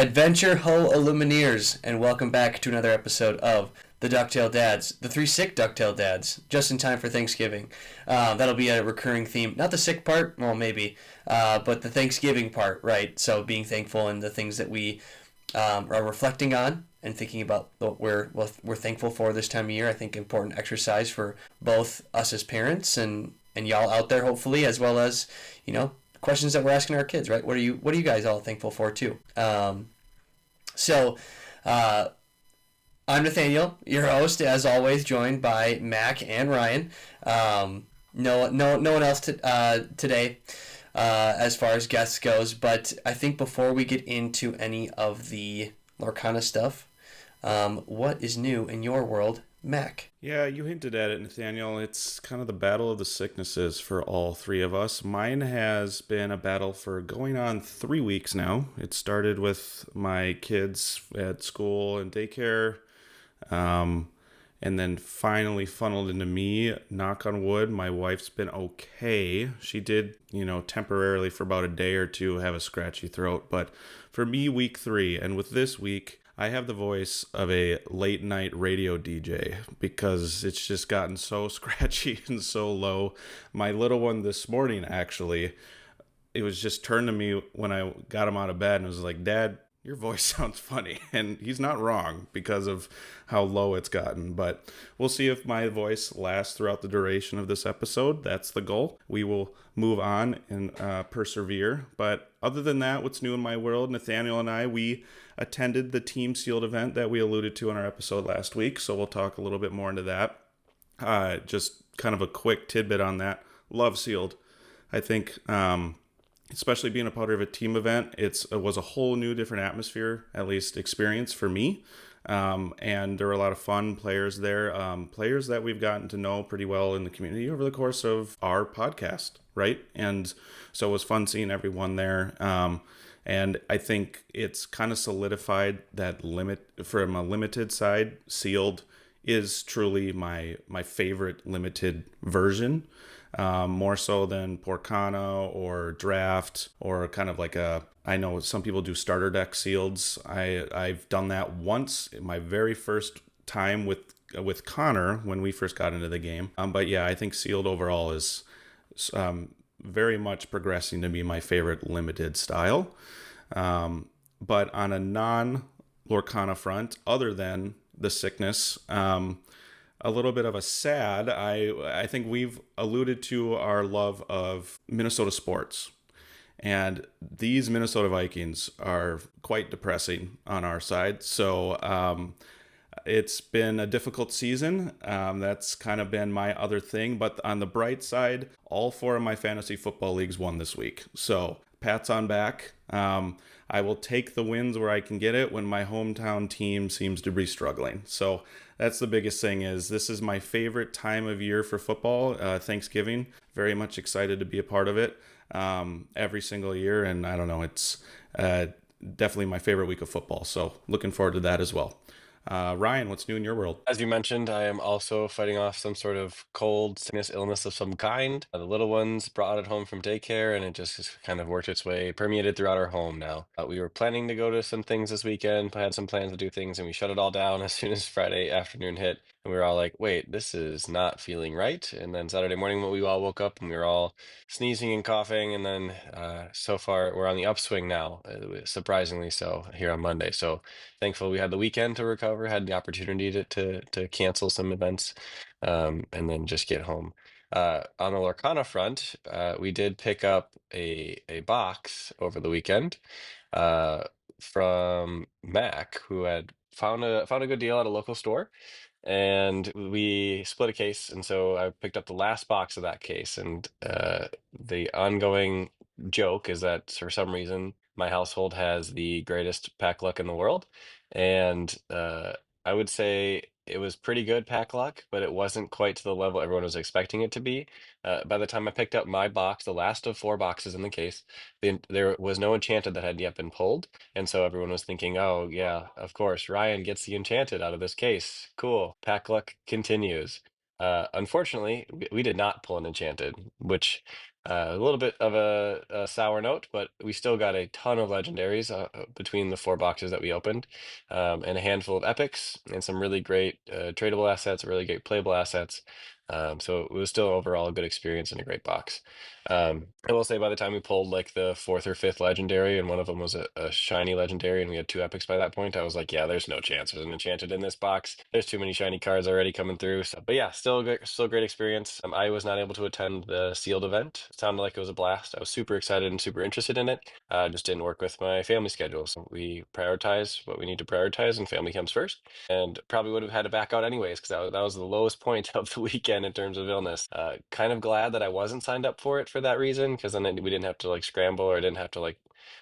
Adventure Ho Illumineers, and welcome back to another episode of the DuckTale Dads, the three sick DuckTale Dads, just in time for Thanksgiving. That'll be a recurring theme. Not the sick part, well, maybe, but the Thanksgiving part, right? So being thankful and the things that we are reflecting on and thinking about what we're thankful for this time of year. I think important exercise for both us as parents and y'all out there, hopefully, as well as, questions that we're asking our kids, right? What are you guys all thankful for too? So I'm Nathaniel, your host, as always, joined by Mack and Ryan. No one else today as far as guests goes, but I think before we get into any of the Lorcana stuff, what is new in your world, Mack? Yeah, you hinted at it, Nathaniel. It's kind of the battle of the sicknesses for all three of us. Mine has been a battle for going on 3 weeks now. It started with my kids at school and daycare, and then finally funneled into me. Knock on wood, my wife's been okay. She did, temporarily for about a day or two have a scratchy throat. But for me, week 3, and with this week, I have the voice of a late night radio DJ because it's just gotten so scratchy and so low. My little one this morning, actually, it was just turned to me when I got him out of bed and was like, "Dad, your voice sounds funny." And he's not wrong because of how low it's gotten. But we'll see if my voice lasts throughout the duration of this episode. That's the goal. We will move on and persevere. But other than that, what's new in my world? Nathaniel and I, we attended the Team Sealed event that we alluded to in our episode last week. So we'll talk a little bit more into that. Just kind of a quick tidbit on that. Love Sealed. I think... especially being a part of a team event, it was a whole new different atmosphere, at least experience for me. And there were a lot of fun players there, players that we've gotten to know pretty well in the community over the course of our podcast, right? And so it was fun seeing everyone there. And I think it's kind of solidified that from a limited side, Sealed is truly my favorite limited version. More so than Lorcana or Draft or kind of like I know some people do starter deck sealeds. I've done that once in my very first time with Connor when we first got into the game. But yeah, I think sealed overall is very much progressing to be my favorite limited style. But on a non-Lorcana front, other than the sickness, a little bit of a sad, I think we've alluded to our love of Minnesota sports. And these Minnesota Vikings are quite depressing on our side. So it's been a difficult season. That's kind of been my other thing. But on the bright side, all 4 of my fantasy football leagues won this week. So pats on back. I will take the wins where I can get it when my hometown team seems to be struggling. So that's the biggest thing. Is this is my favorite time of year for football, Thanksgiving. Very much excited to be a part of it every single year. And I don't know, it's definitely my favorite week of football. So looking forward to that as well. Ryan, what's new in your world? As you mentioned, I am also fighting off some sort of cold, sickness, illness of some kind. The little ones brought it home from daycare, and it just kind of worked its way, permeated throughout our home now. We were planning to go to some things this weekend. I had some plans to do things, and we shut it all down as soon as Friday afternoon hit. And we were all like, wait, this is not feeling right. And then Saturday morning, when we all woke up and we were all sneezing and coughing. And then so far, we're on the upswing now, surprisingly so, here on Monday. So thankful we had the weekend to recover, had the opportunity to cancel some events, and then just get home. On the Lorcana front, we did pick up a box over the weekend from Mack, who had found a good deal at a local store, and we split a case. And so I picked up the last box of that case, and the ongoing joke is that for some reason my household has the greatest pack luck in the world, and I would say it was pretty good pack luck, but it wasn't quite to the level everyone was expecting it to be. By the time I picked up my box, the last of 4 boxes in the case, there was no enchanted that had yet been pulled. And so everyone was thinking, oh, yeah, of course, Ryan gets the enchanted out of this case. Cool. Pack luck continues. Unfortunately, we did not pull an enchanted, which A little bit of a sour note, but we still got a ton of legendaries between the 4 boxes that we opened, and a handful of epics, and some really great tradable assets, really great playable assets. So it was still overall a good experience and a great box. I will say by the time we pulled like the fourth or fifth legendary, and one of them was a shiny legendary, and we had 2 epics by that point, I was like, yeah, there's no chance there's an enchanted in this box. There's too many shiny cards already coming through. So, but yeah, still great experience. I was not able to attend the sealed event. It sounded like it was a blast. I was super excited and super interested in it. Just didn't work with my family schedule. So we prioritize what we need to prioritize, and family comes first. And probably would have had to back out anyways, because that was the lowest point of the weekend in terms of illness. Kind of glad that I wasn't signed up for it for that reason, because then we didn't have to like scramble, or I didn't have to like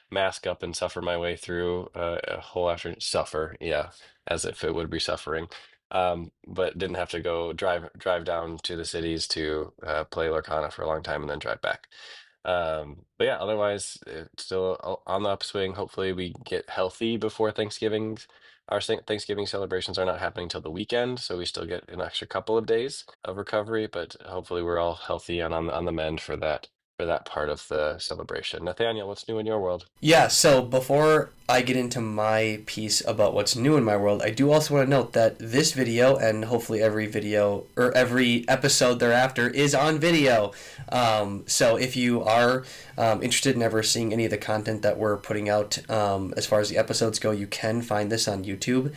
mask up and suffer my way through a whole afternoon. Suffer, yeah, as if it would be suffering. But didn't have to go drive down to the cities to play Lorcana for a long time and then drive back. But yeah, otherwise it's still on the upswing. Hopefully we get healthy before Thanksgiving. Our Thanksgiving celebrations are not happening till the weekend, so we still get an extra couple of days of recovery. But hopefully we're all healthy and on the mend for that part of the celebration. Nathaniel, what's new in your world? Yeah, so before I get into my piece about what's new in my world, I do also want to note that this video, and hopefully every video or every episode thereafter, is on video. So if you are interested in ever seeing any of the content that we're putting out as far as the episodes go, you can find this on YouTube.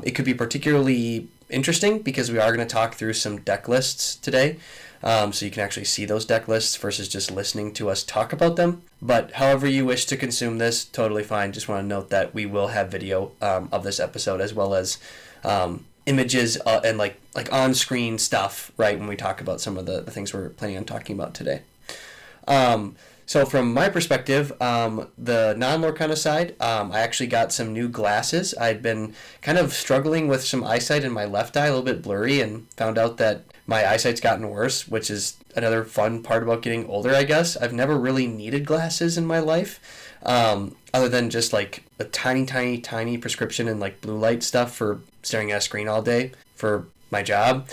It could be particularly interesting because we are going to talk through some deck lists today. So you can actually see those deck lists versus just listening to us talk about them. But however you wish to consume this, totally fine. Just want to note that we will have video of this episode, as well as images and like on-screen stuff, right, when we talk about some of the things we're planning on talking about today. So from my perspective, the non-Lorcana side, I actually got some new glasses. I'd been kind of struggling with some eyesight in my left eye, a little bit blurry, and found out that my eyesight's gotten worse, which is another fun part about getting older, I guess. I've never really needed glasses in my life, other than just like a tiny prescription and like blue light stuff for staring at a screen all day for my job.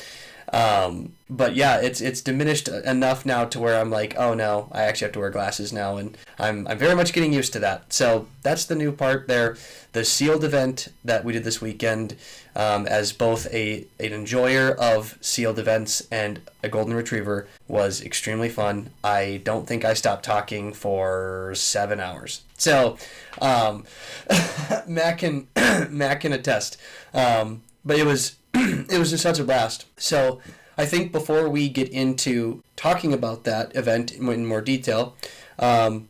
But yeah, it's diminished enough now to where I'm like, oh no, I actually have to wear glasses now, and I'm very much getting used to that. So that's the new part there. The sealed event that we did this weekend, as both an enjoyer of sealed events and a golden retriever, was extremely fun. I don't think I stopped talking for 7 hours. So Mack can attest. But it was just such a blast. So I think before we get into talking about that event in more detail, a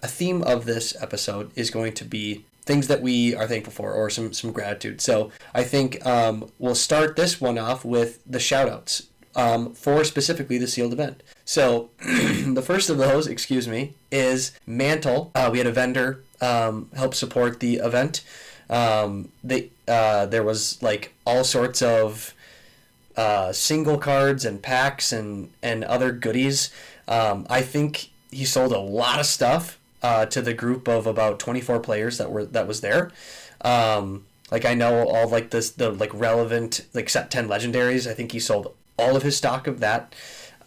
theme of this episode is going to be things that we are thankful for, or some gratitude. So I think we'll start this one off with the shout-outs for specifically the sealed event. So the first of those, is Mantle. We had a vendor help support the event. There was like all sorts of single cards and packs and other goodies. I think he sold a lot of stuff to the group of about 24 players that was there. Like I know all like the like relevant like set 10 legendaries. I think he sold all of his stock of that.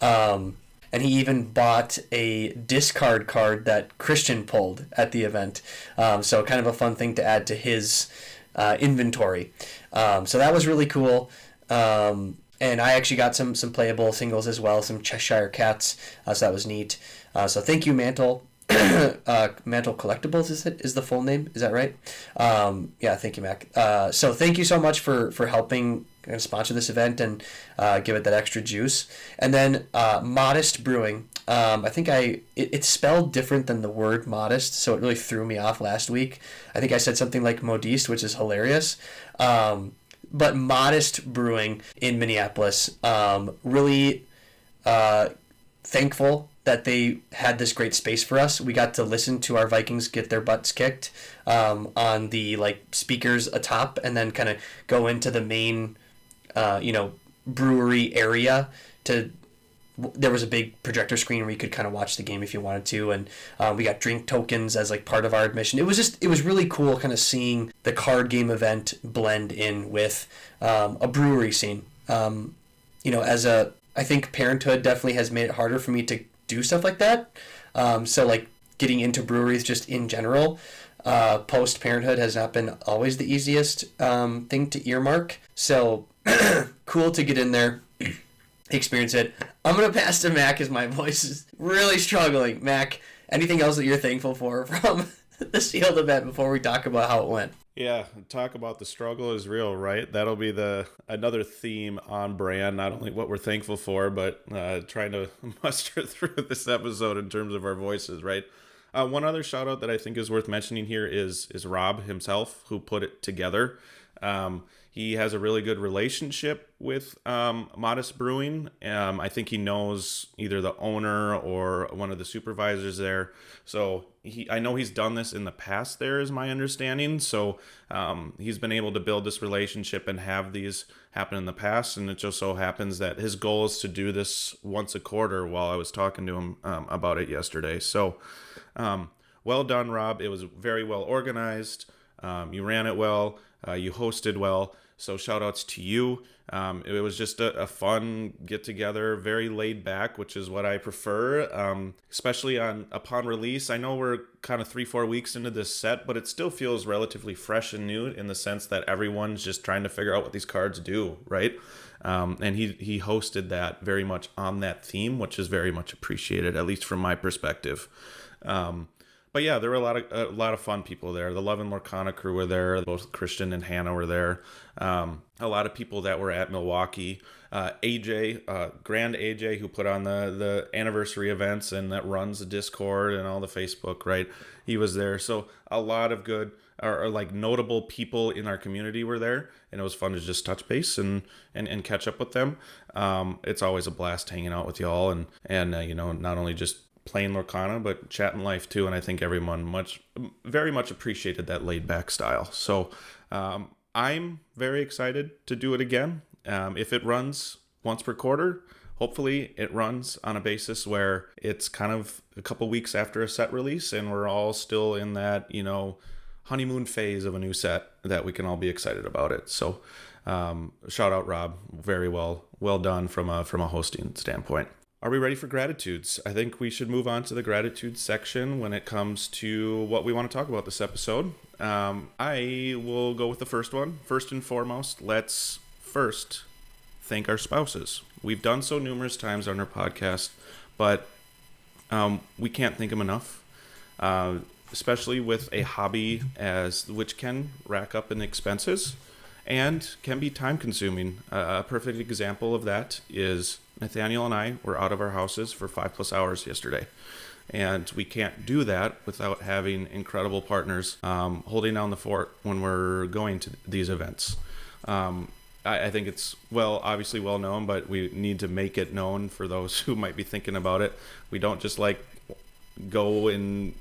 And he even bought a discard card that Christian pulled at the event. So kind of a fun thing to add to his inventory. So that was really cool. And I actually got some playable singles as well, some Cheshire Cats. So that was neat. So thank you, Mantle. Mantle Collectibles is the full name. Is that right? Yeah, thank you, Mack. So thank you so much for helping sponsor this event and give it that extra juice. And then Modest Brewing. I think it's spelled different than the word modest, so it really threw me off last week. I think I said something like modiste, which is hilarious. But Modest Brewing in Minneapolis, really thankful that they had this great space for us. We got to listen to our Vikings get their butts kicked on the like speakers atop, and then kind of go into the main brewery area. There was a big projector screen where you could kind of watch the game if you wanted to, and we got drink tokens as like part of our admission. It was really cool kind of seeing the card game event blend in with a brewery scene. I think parenthood definitely has made it harder for me to do stuff like that. So like getting into breweries just in general, post-parenthood has not been always the easiest thing to earmark. So cool to get in there, experience it. I'm going to pass to Mack as my voice is really struggling. Mack, anything else that you're thankful for from the sealed event before we talk about how it went? Yeah, talk about the struggle is real, right? That'll be another theme on brand, not only what we're thankful for, but trying to muster through this episode in terms of our voices, right? One other shout out that I think is worth mentioning here is Rob himself, who put it together. He has a really good relationship with Modest Brewing. I think he knows either the owner or one of the supervisors there. So I know he's done this in the past there, is my understanding. So he's been able to build this relationship and have these happen in the past. And it just so happens that his goal is to do this once a quarter while I was talking to him about it yesterday. So well done, Rob. It was very well organized. You ran it well. You hosted well. So shout outs to you. It was just a fun get together, very laid back, which is what I prefer, especially upon release. I know we're kind of 3-4 weeks into this set, but it still feels relatively fresh and new in the sense that everyone's just trying to figure out what these cards do, right? And he hosted that very much on that theme, which is very much appreciated, at least from my perspective. But yeah, there were a lot of fun people there. The Love and Lorcana crew were there. Both Christian and Hannah were there. A lot of people that were at Milwaukee. AJ, Grand AJ, who put on the anniversary events and that runs the Discord and all the Facebook, right? He was there. So a lot of good or like notable people in our community were there, and it was fun to just touch base and catch up with them. It's always a blast hanging out with y'all and not only just playing Lorcana, but chatting life too. And I think everyone very much appreciated that laid back style. So I'm very excited to do it again. If it runs once per quarter, hopefully it runs on a basis where it's kind of a couple weeks after a set release and we're all still in that, honeymoon phase of a new set that we can all be excited about it. So shout out Rob, very well done from a hosting standpoint. Are we ready for gratitudes? I think we should move on to the gratitude section when it comes to what we want to talk about this episode. I will go with the first one. First and foremost, let's first thank our spouses. We've done so numerous times on our podcast, but we can't thank them enough, especially with a hobby which can rack up in expenses and can be time consuming. A perfect example of that is Nathaniel and I were out of our houses for 5+ hours yesterday. And we can't do that without having incredible partners holding down the fort when we're going to these events. I think it's obviously well known, but we need to make it known for those who might be thinking about it. We don't just go and,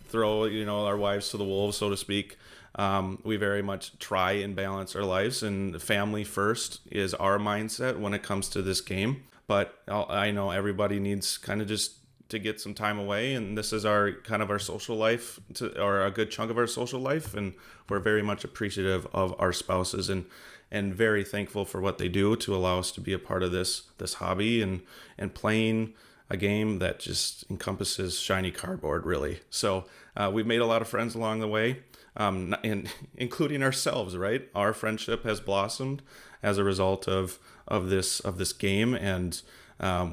throw our wives to the wolves, so to speak. We very much try and balance our lives, and family first is our mindset when it comes to this game. But I know everybody needs kind of just to get some time away, and this is our social life, or a good chunk of our social life, and we're very much appreciative of our spouses and very thankful for what they do to allow us to be a part of this hobby and playing a game that just encompasses shiny cardboard, really. So we've made a lot of friends along the way. Including ourselves, right? Our friendship has blossomed as a result of this game, and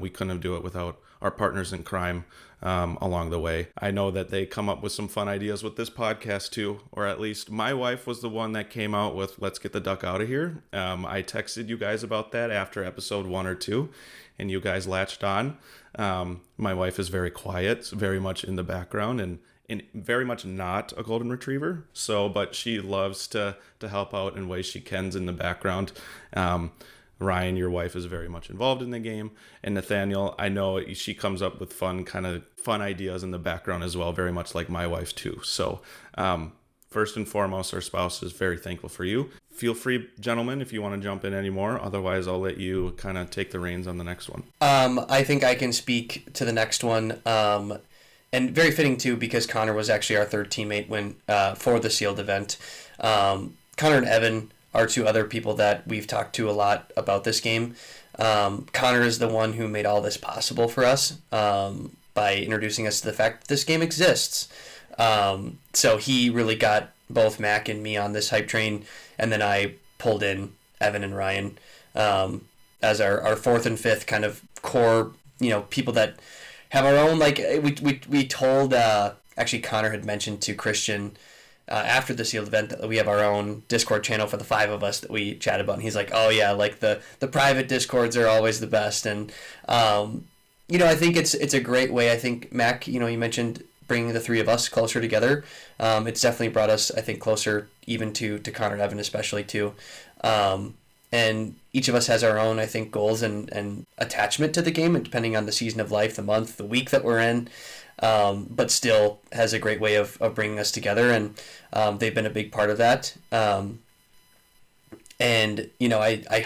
we couldn't do it without our partners in crime along the way. I know that they come up with some fun ideas with this podcast too, or at least my wife was the one that came out with "Let's get the duck out of here." I texted you guys about that after episode 1 or 2, and you guys latched on. My wife is very quiet, very much in the background, and very much not a golden retriever. But she loves to help out in ways she can in the background. Ryan, your wife, is very much involved in the game. And Nathaniel, I know she comes up with fun ideas in the background as well, very much like my wife too. So first and foremost, our spouse is very thankful for you. Feel free, gentlemen, if you want to jump in anymore. Otherwise, I'll let you kind of take the reins on the next one. I think I can speak to the next one. And very fitting too, because Connor was actually our third teammate for the sealed event. Connor and Evan are two other people that we've talked to a lot about this game. Connor is the one who made all this possible for us by introducing us to the fact that this game exists. So he really got both Mack and me on this hype train, and then I pulled in Evan and Ryan as our fourth and fifth kind of core, people that have our own, like, we told, actually Connor had mentioned to Christian after the sealed event that we have our own Discord channel for the five of us that we chat about, and he's like, oh yeah, like the private Discords are always the best. And I think it's a great way. I think Mac, you mentioned bringing the three of us closer together. It's definitely brought us, I think, closer even to Connor and Evan especially too. And each of us has our own, I think, goals and attachment to the game, and depending on the season of life, the month, the week that we're in, but still has a great way of bringing us together, and they've been a big part of that. I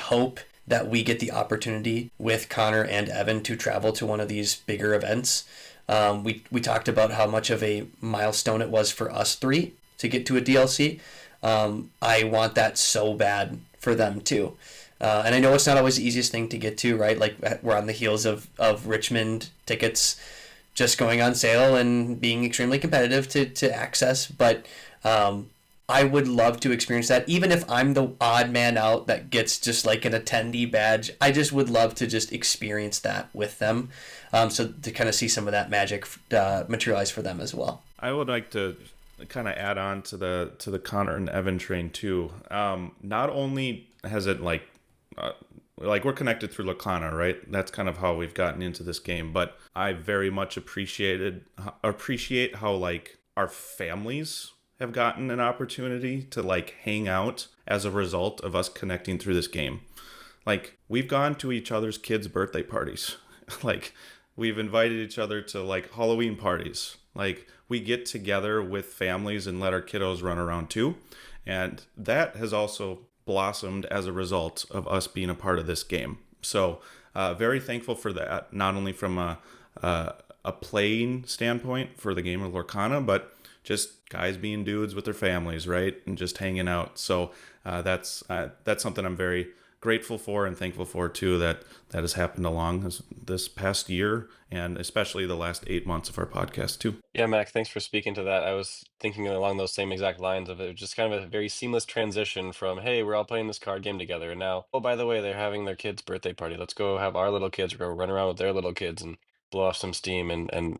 hope that we get the opportunity with Connor and Evan to travel to one of these bigger events. We talked about how much of a milestone it was for us three to get to a DLC. I want that so bad for them too. And I know it's not always the easiest thing to get to, right? Like, we're on the heels of Richmond tickets just going on sale and being extremely competitive to access. But I would love to experience that. Even if I'm the odd man out that gets just like an attendee badge, I just would love to just experience that with them. So to kind of see some of that magic materialize for them as well. I would like to kind of add on to the Connor and Evan train too. Not only has it like we're connected through Lorcana, right? That's kind of how we've gotten into this game. But I very much appreciate how like our families have gotten an opportunity to like hang out as a result of us connecting through this game. Like, we've gone to each other's kids' birthday parties. Like, we've invited each other to like Halloween parties. Like, we get together with families and let our kiddos run around too. And that has also blossomed as a result of us being a part of this game. So very thankful for that, not only from a playing standpoint for the game of Lorcana, but just guys being dudes with their families, right? And just hanging out. So that's something I'm very grateful for and thankful for too, that has happened along this past year, and especially the last 8 months of our podcast too. Yeah, Mac, thanks for speaking to that. I was thinking along those same exact lines of it, just kind of a very seamless transition from, hey, we're all playing this card game together, and now, oh, by the way, they're having their kid's birthday party. Let's go have our little kids go run around with their little kids and blow off some steam. And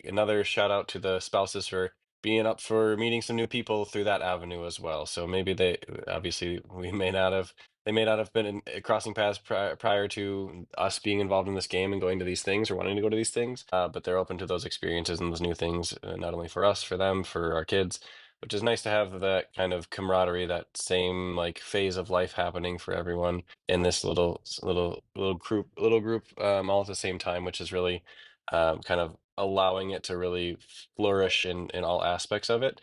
another shout out to the spouses for being up for meeting some new people through that avenue as well. So maybe obviously, they may not have been crossing paths prior to us being involved in this game and going to these things or wanting to go to these things, but they're open to those experiences and those new things, not only for us, for them, for our kids, which is nice to have that kind of camaraderie, that same like phase of life happening for everyone in this little group, all at the same time, which is really kind of allowing it to really flourish in all aspects of it.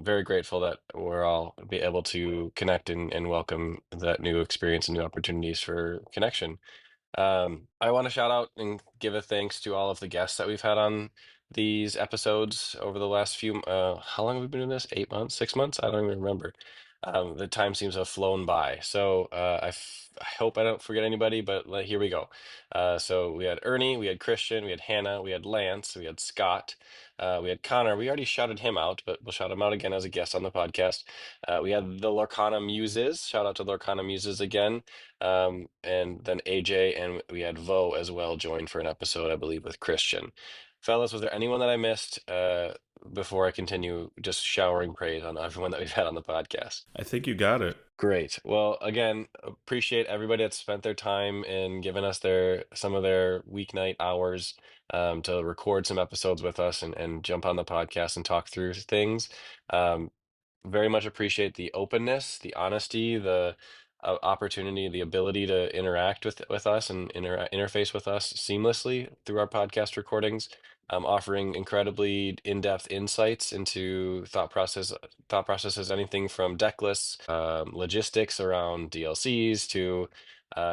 Very grateful that we're all be able to connect and welcome that new experience and new opportunities for connection. I want to shout out and give a thanks to all of the guests that we've had on these episodes over the last few. How long have we been doing this? 8 months, 6 months? I don't even remember. The time seems to have flown by. So I hope I don't forget anybody, but here we go. So we had Ernie, we had Christian, we had Hannah, we had Lance, we had Scott, we had Connor. We already shouted him out, but we'll shout him out again as a guest on the podcast. We had the Lorcana Muses. Shout out to Lorcana Muses again. And then AJ, and we had Vo as well join for an episode, I believe, with Christian. Fellas, was there anyone that I missed before I continue just showering praise on everyone that we've had on the podcast? I think you got it. Great. Well, again, appreciate everybody that spent their time and given us some of their weeknight hours to record some episodes with us and jump on the podcast and talk through things. Um, very much appreciate the openness, the honesty, the opportunity, the ability to interact with us and interface with us seamlessly through our podcast recordings, offering incredibly in-depth insights into thought processes, anything from deck lists, logistics around DLCs to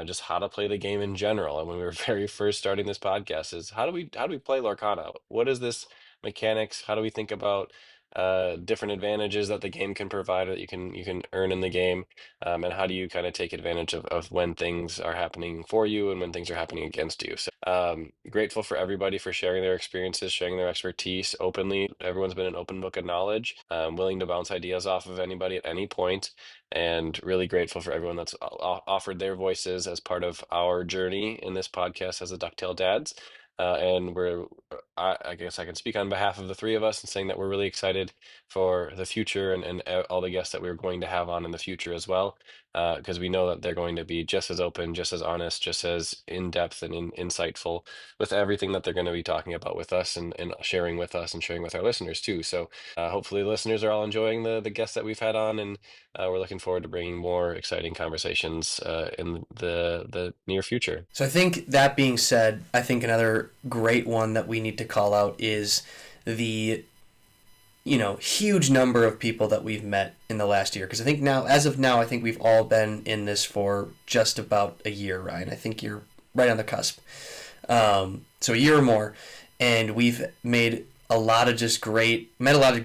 just how to play the game in general. And when we were very first starting this podcast, is how do we play Lorcana? What is this mechanics? How do we think about different advantages that the game can provide that you can earn in the game, and how do you kind of take advantage of when things are happening for you and when things are happening against you. So grateful for everybody for sharing their experiences, sharing their expertise openly. Everyone's been an open book of knowledge, willing to bounce ideas off of anybody at any point, and really grateful for everyone that's offered their voices as part of our journey in this podcast as the DuckTale Dads. And I guess I can speak on behalf of the three of us in saying that we're really excited for the future and all the guests that we're going to have on in the future as well, because we know that they're going to be just as open, just as honest, just as in depth and insightful with everything that they're going to be talking about with us and sharing with us and sharing with our listeners too. So hopefully, listeners are all enjoying the guests that we've had on, and we're looking forward to bringing more exciting conversations in the near future. So I think that being said, I think another great one that we need to call out is the huge number of people that we've met in the last year. Because I think now, as of now, I think we've all been in this for just about a year, Ryan. I think you're right on the cusp. So a year or more, and we've met a lot of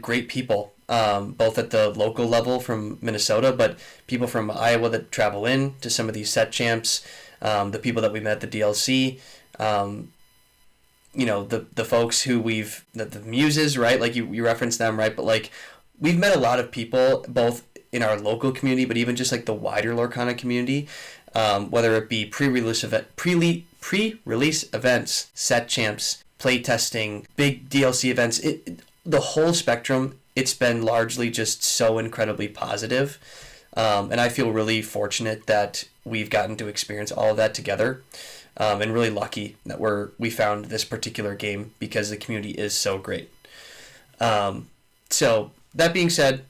great people, both at the local level from Minnesota, but people from Iowa that travel in to some of these set champs, the people that we met at the DLC, the folks who the muses, right? Like you referenced them, right? But like we've met a lot of people both in our local community, but even just like the wider Lorcana community, whether it be pre-release events, set champs, play testing, big DLC events, the whole spectrum. It's been largely just so incredibly positive. And I feel really fortunate that we've gotten to experience all of that together. And really lucky that we found this particular game because the community is so great. So that being said,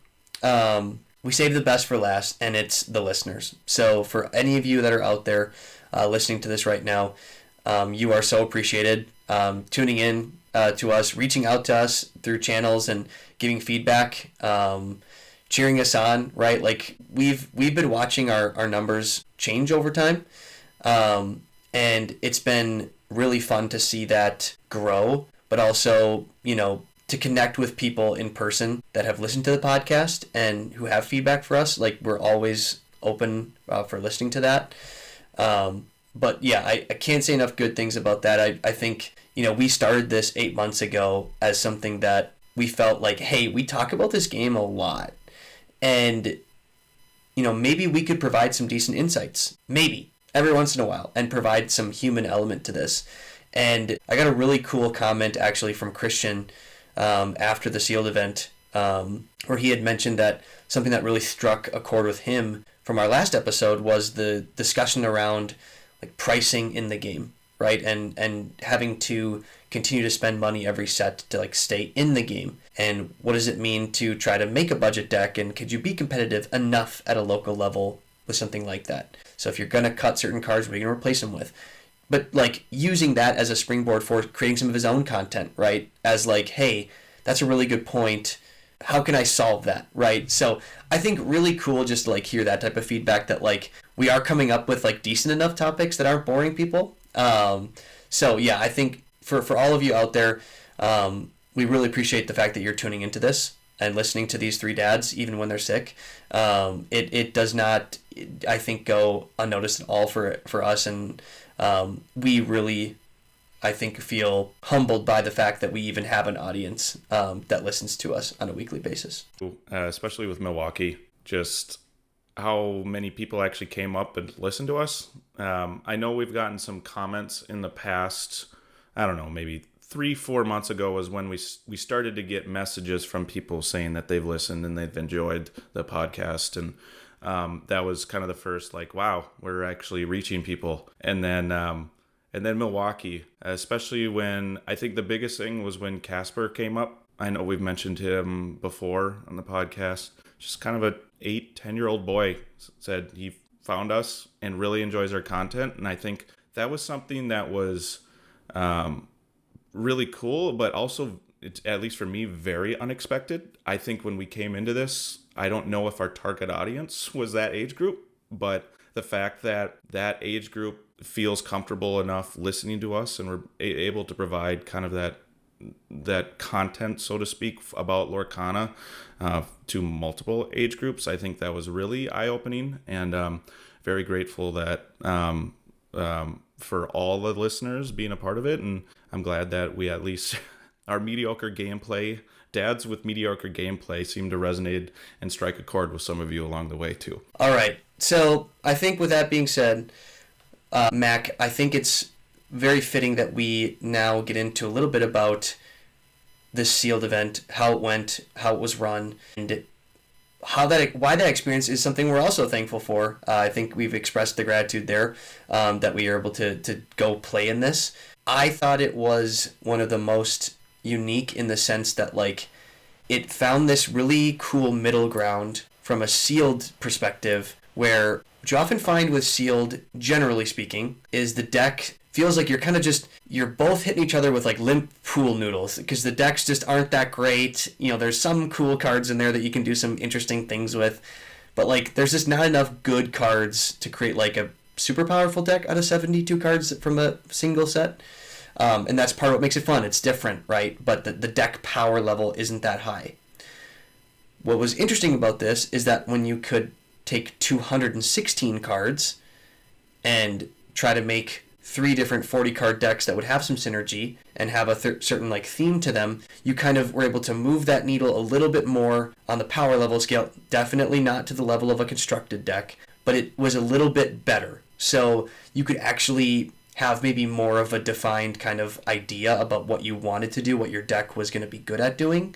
we saved the best for last, and it's the listeners. So for any of you that are out there listening to this right now, you are so appreciated, tuning in to us, reaching out to us through channels and giving feedback, cheering us on, right? Like we've been watching our numbers change over time. And it's been really fun to see that grow, but also, to connect with people in person that have listened to the podcast and who have feedback for us. Like we're always open for listening to that. But yeah, I can't say enough good things about that. I think, we started this 8 months ago as something that we felt like, hey, we talk about this game a lot. And, maybe we could provide some decent insights. Maybe. Every once in a while, and provide some human element to this. And I got a really cool comment actually from Christian after the sealed event, where he had mentioned that something that really struck a chord with him from our last episode was the discussion around like pricing in the game, right? And having to continue to spend money every set to like stay in the game. And what does it mean to try to make a budget deck? And could you be competitive enough at a local level with something like that? So if you're going to cut certain cards, what are you going to replace them with? But like using that as a springboard for creating some of his own content, right? As like, hey, that's a really good point. How can I solve that, right? So I think really cool just to like hear that type of feedback that like we are coming up with like decent enough topics that aren't boring people. So yeah, I think for all of you out there, we really appreciate the fact that you're tuning into this and listening to these three dads, even when they're sick. It does not, I think, go unnoticed at all for us. And we really, I think, feel humbled by the fact that we even have an audience that listens to us on a weekly basis. Especially with Milwaukee, just how many people actually came up and listened to us. I know we've gotten some comments in the past, I don't know, maybe 3-4 months ago was when we started to get messages from people saying that they've listened and they've enjoyed the podcast. And that was kind of the first, like, wow, we're actually reaching people. And then Milwaukee, especially when I think the biggest thing was when Casper came up. I know we've mentioned him before on the podcast. Just kind of a 8-10-year-old boy said he found us and really enjoys our content. And I think that was something that was really cool, but also, it's, at least for me, very unexpected. I think when we came into this, I don't know if our target audience was that age group, but the fact that that age group feels comfortable enough listening to us and we're able to provide kind of that that content, so to speak, about Lorcana to multiple age groups. I think that was really eye-opening, and very grateful that for all the listeners being a part of it. And I'm glad that we at least our mediocre gameplay, dads with mediocre gameplay, seem to resonate and strike a chord with some of you along the way too. All right. So I think with that being said, Mac, I think it's very fitting that we now get into a little bit about this sealed event, how it went, how it was run, and why that experience is something we're also thankful for. I think we've expressed the gratitude there that we are able to go play in this. I thought it was one of the most unique in the sense that like it found this really cool middle ground from a sealed perspective, where what you often find with sealed, generally speaking, is the deck feels like you're both hitting each other with like limp pool noodles, because the decks just aren't that great. You know, there's some cool cards in there that you can do some interesting things with, but like there's just not enough good cards to create like a super powerful deck out of 72 cards from a single set. And that's part of what makes it fun. It's different, right? But the deck power level isn't that high. What was interesting about this is that when you could take 216 cards and try to make 3 different 40-card decks that would have some synergy and have a certain like theme to them, you kind of were able to move that needle a little bit more on the power level scale. Definitely not to the level of a constructed deck, but it was a little bit better. So you could actually have maybe more of a defined kind of idea about what you wanted to do, what your deck was going to be good at doing,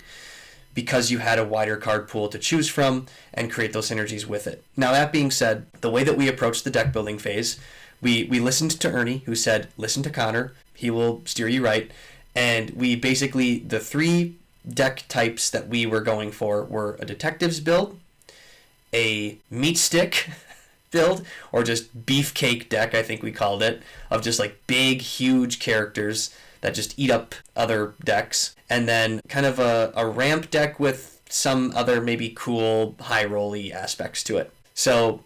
because you had a wider card pool to choose from and create those synergies with it. Now, that being said, the way that we approached the deck building phase, we listened to Ernie, who said, listen to Connor, he will steer you right. And we basically, the 3 deck types that we were going for were a detectives build, a meat stick build, or just beefcake deck, I think we called it, of just like big, huge characters that just eat up other decks, and then kind of a ramp deck with some other maybe cool high rolly aspects to it. So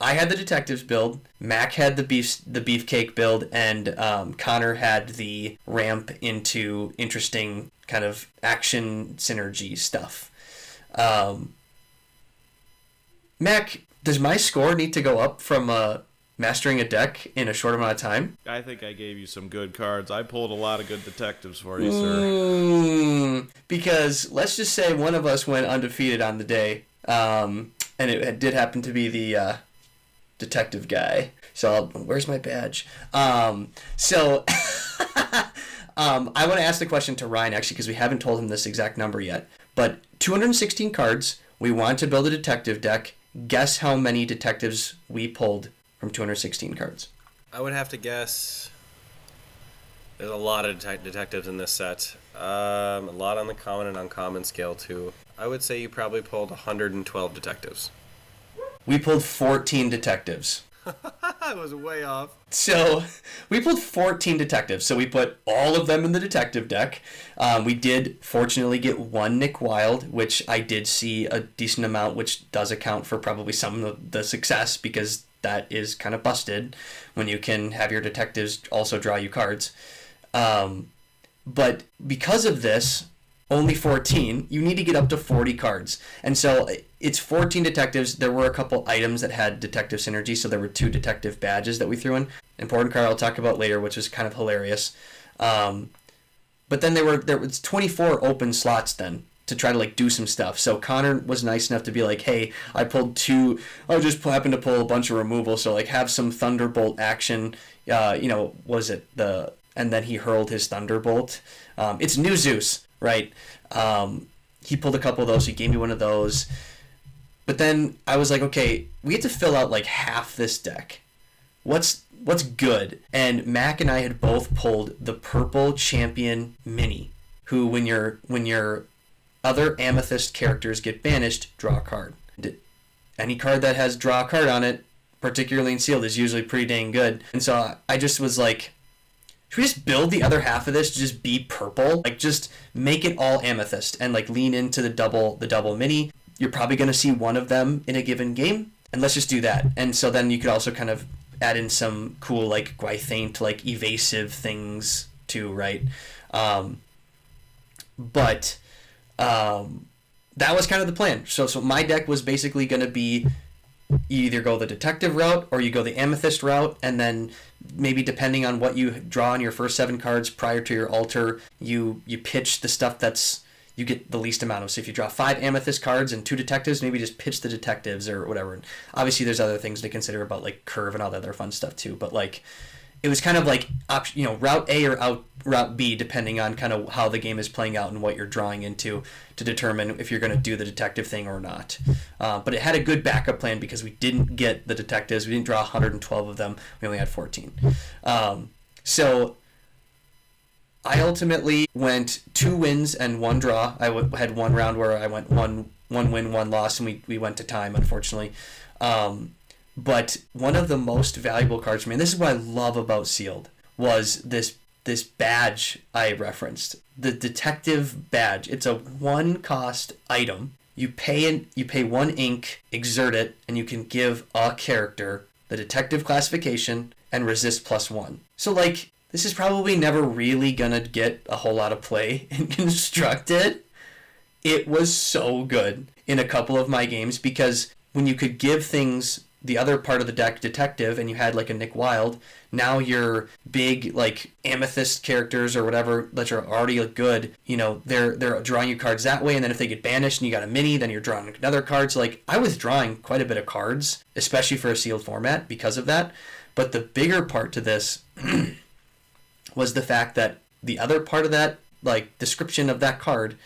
I had the detectives build, Mack had the beefcake build, and Connor had the ramp into interesting kind of action synergy stuff. Mack, does my score need to go up from mastering a deck in a short amount of time? I think I gave you some good cards. I pulled a lot of good detectives for you, sir. Because let's just say one of us went undefeated on the day, and it did happen to be the detective guy. So where's my badge? I want to ask the question to Ryan, actually, because we haven't told him this exact number yet. But 216 cards, we want to build a detective deck. Guess how many detectives we pulled from 216 cards. I would have to guess there's a lot of detectives in this set. A lot on the common and uncommon scale, too. I would say you probably pulled 112 detectives. We pulled 14 detectives. I was way off. So we pulled 14 detectives. So we put all of them in the detective deck. We did fortunately get one Nick Wilde, which I did see a decent amount, which does account for probably some of the success, because that is kind of busted when you can have your detectives also draw you cards. But because of this, only 14, you need to get up to 40 cards. And so it's 14 detectives. There were a couple items that had detective synergy, so there were 2 detective badges that we threw in. Important card I'll talk about later, which was kind of hilarious. But then there was 24 open slots then to try to like do some stuff. So Connor was nice enough to be like, hey, I just happened to pull a bunch of removal, so like have some Thunderbolt action. And then he hurled his Thunderbolt. It's New Zeus, right? He pulled a couple of those. He gave me one of those. But then I was like, okay, we have to fill out like half this deck. What's good? And Mack and I had both pulled the Purple Champion Mini, who when your other Amethyst characters get banished, draw a card. Any card that has draw a card on it, particularly in sealed, is usually pretty dang good. And so I just was like, should we just build the other half of this to just be purple? Like, just make it all Amethyst and like lean into the double mini. You're probably going to see one of them in a given game, and let's just do that. And so then you could also kind of add in some cool like Gwythaint like evasive things too, right? But that was kind of the plan. So my deck was basically going to be, you either go the detective route or you go the amethyst route, and then maybe depending on what you draw on your first 7 cards prior to your altar, you pitch the stuff that's you get the least amount of. So if you draw 5 amethyst cards and 2 detectives, maybe just pitch the detectives or whatever. And obviously there's other things to consider about like curve and all that other fun stuff too, but like it was kind of like route A or route B, depending on kind of how the game is playing out and what you're drawing into to determine if you're going to do the detective thing or not. But it had a good backup plan because we didn't get the detectives. We didn't draw 112 of them. We only had 14. So I ultimately went 2 wins and 1 draw. I had one round where I went one win, 1 loss, and we went to time, unfortunately. But one of the most valuable cards for me, and this is what I love about Sealed, was this badge I referenced. The detective badge. It's a 1-cost item. You pay 1 ink, exert it, and you can give a character the detective classification and resist +1. So like, this is probably never really gonna get a whole lot of play in Constructed. It was so good in a couple of my games because when you could give things the other part of the deck detective and you had like a Nick Wilde, now your big like amethyst characters or whatever that are already good, they're drawing you cards that way, and then if they get banished and you got a mini, then you're drawing another card. So like I was drawing quite a bit of cards, especially for a sealed format because of that. But the bigger part to this was the fact that the other part of that like description of that card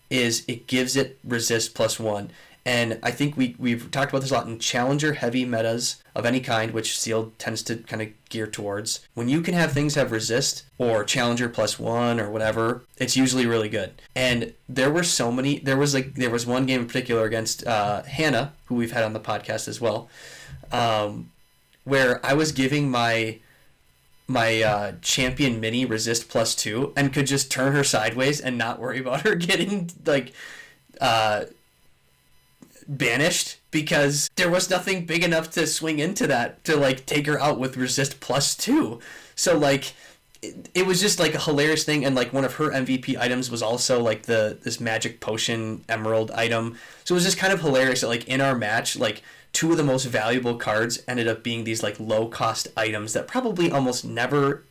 is it gives it resist +1. And I think we've talked about this a lot in challenger heavy metas of any kind, which Sealed tends to kind of gear towards. When you can have things have resist or challenger +1 or whatever, it's usually really good. And there were so many. There was one game in particular against Hannah, who we've had on the podcast as well, where I was giving my champion mini resist +2 and could just turn her sideways and not worry about her getting like banished because there was nothing big enough to swing into that to like take her out with resist +2. So like it was just like a hilarious thing. And like one of her MVP items was also like this magic potion emerald item. So it was just kind of hilarious that like in our match, like 2 of the most valuable cards ended up being these like low cost items that probably almost never,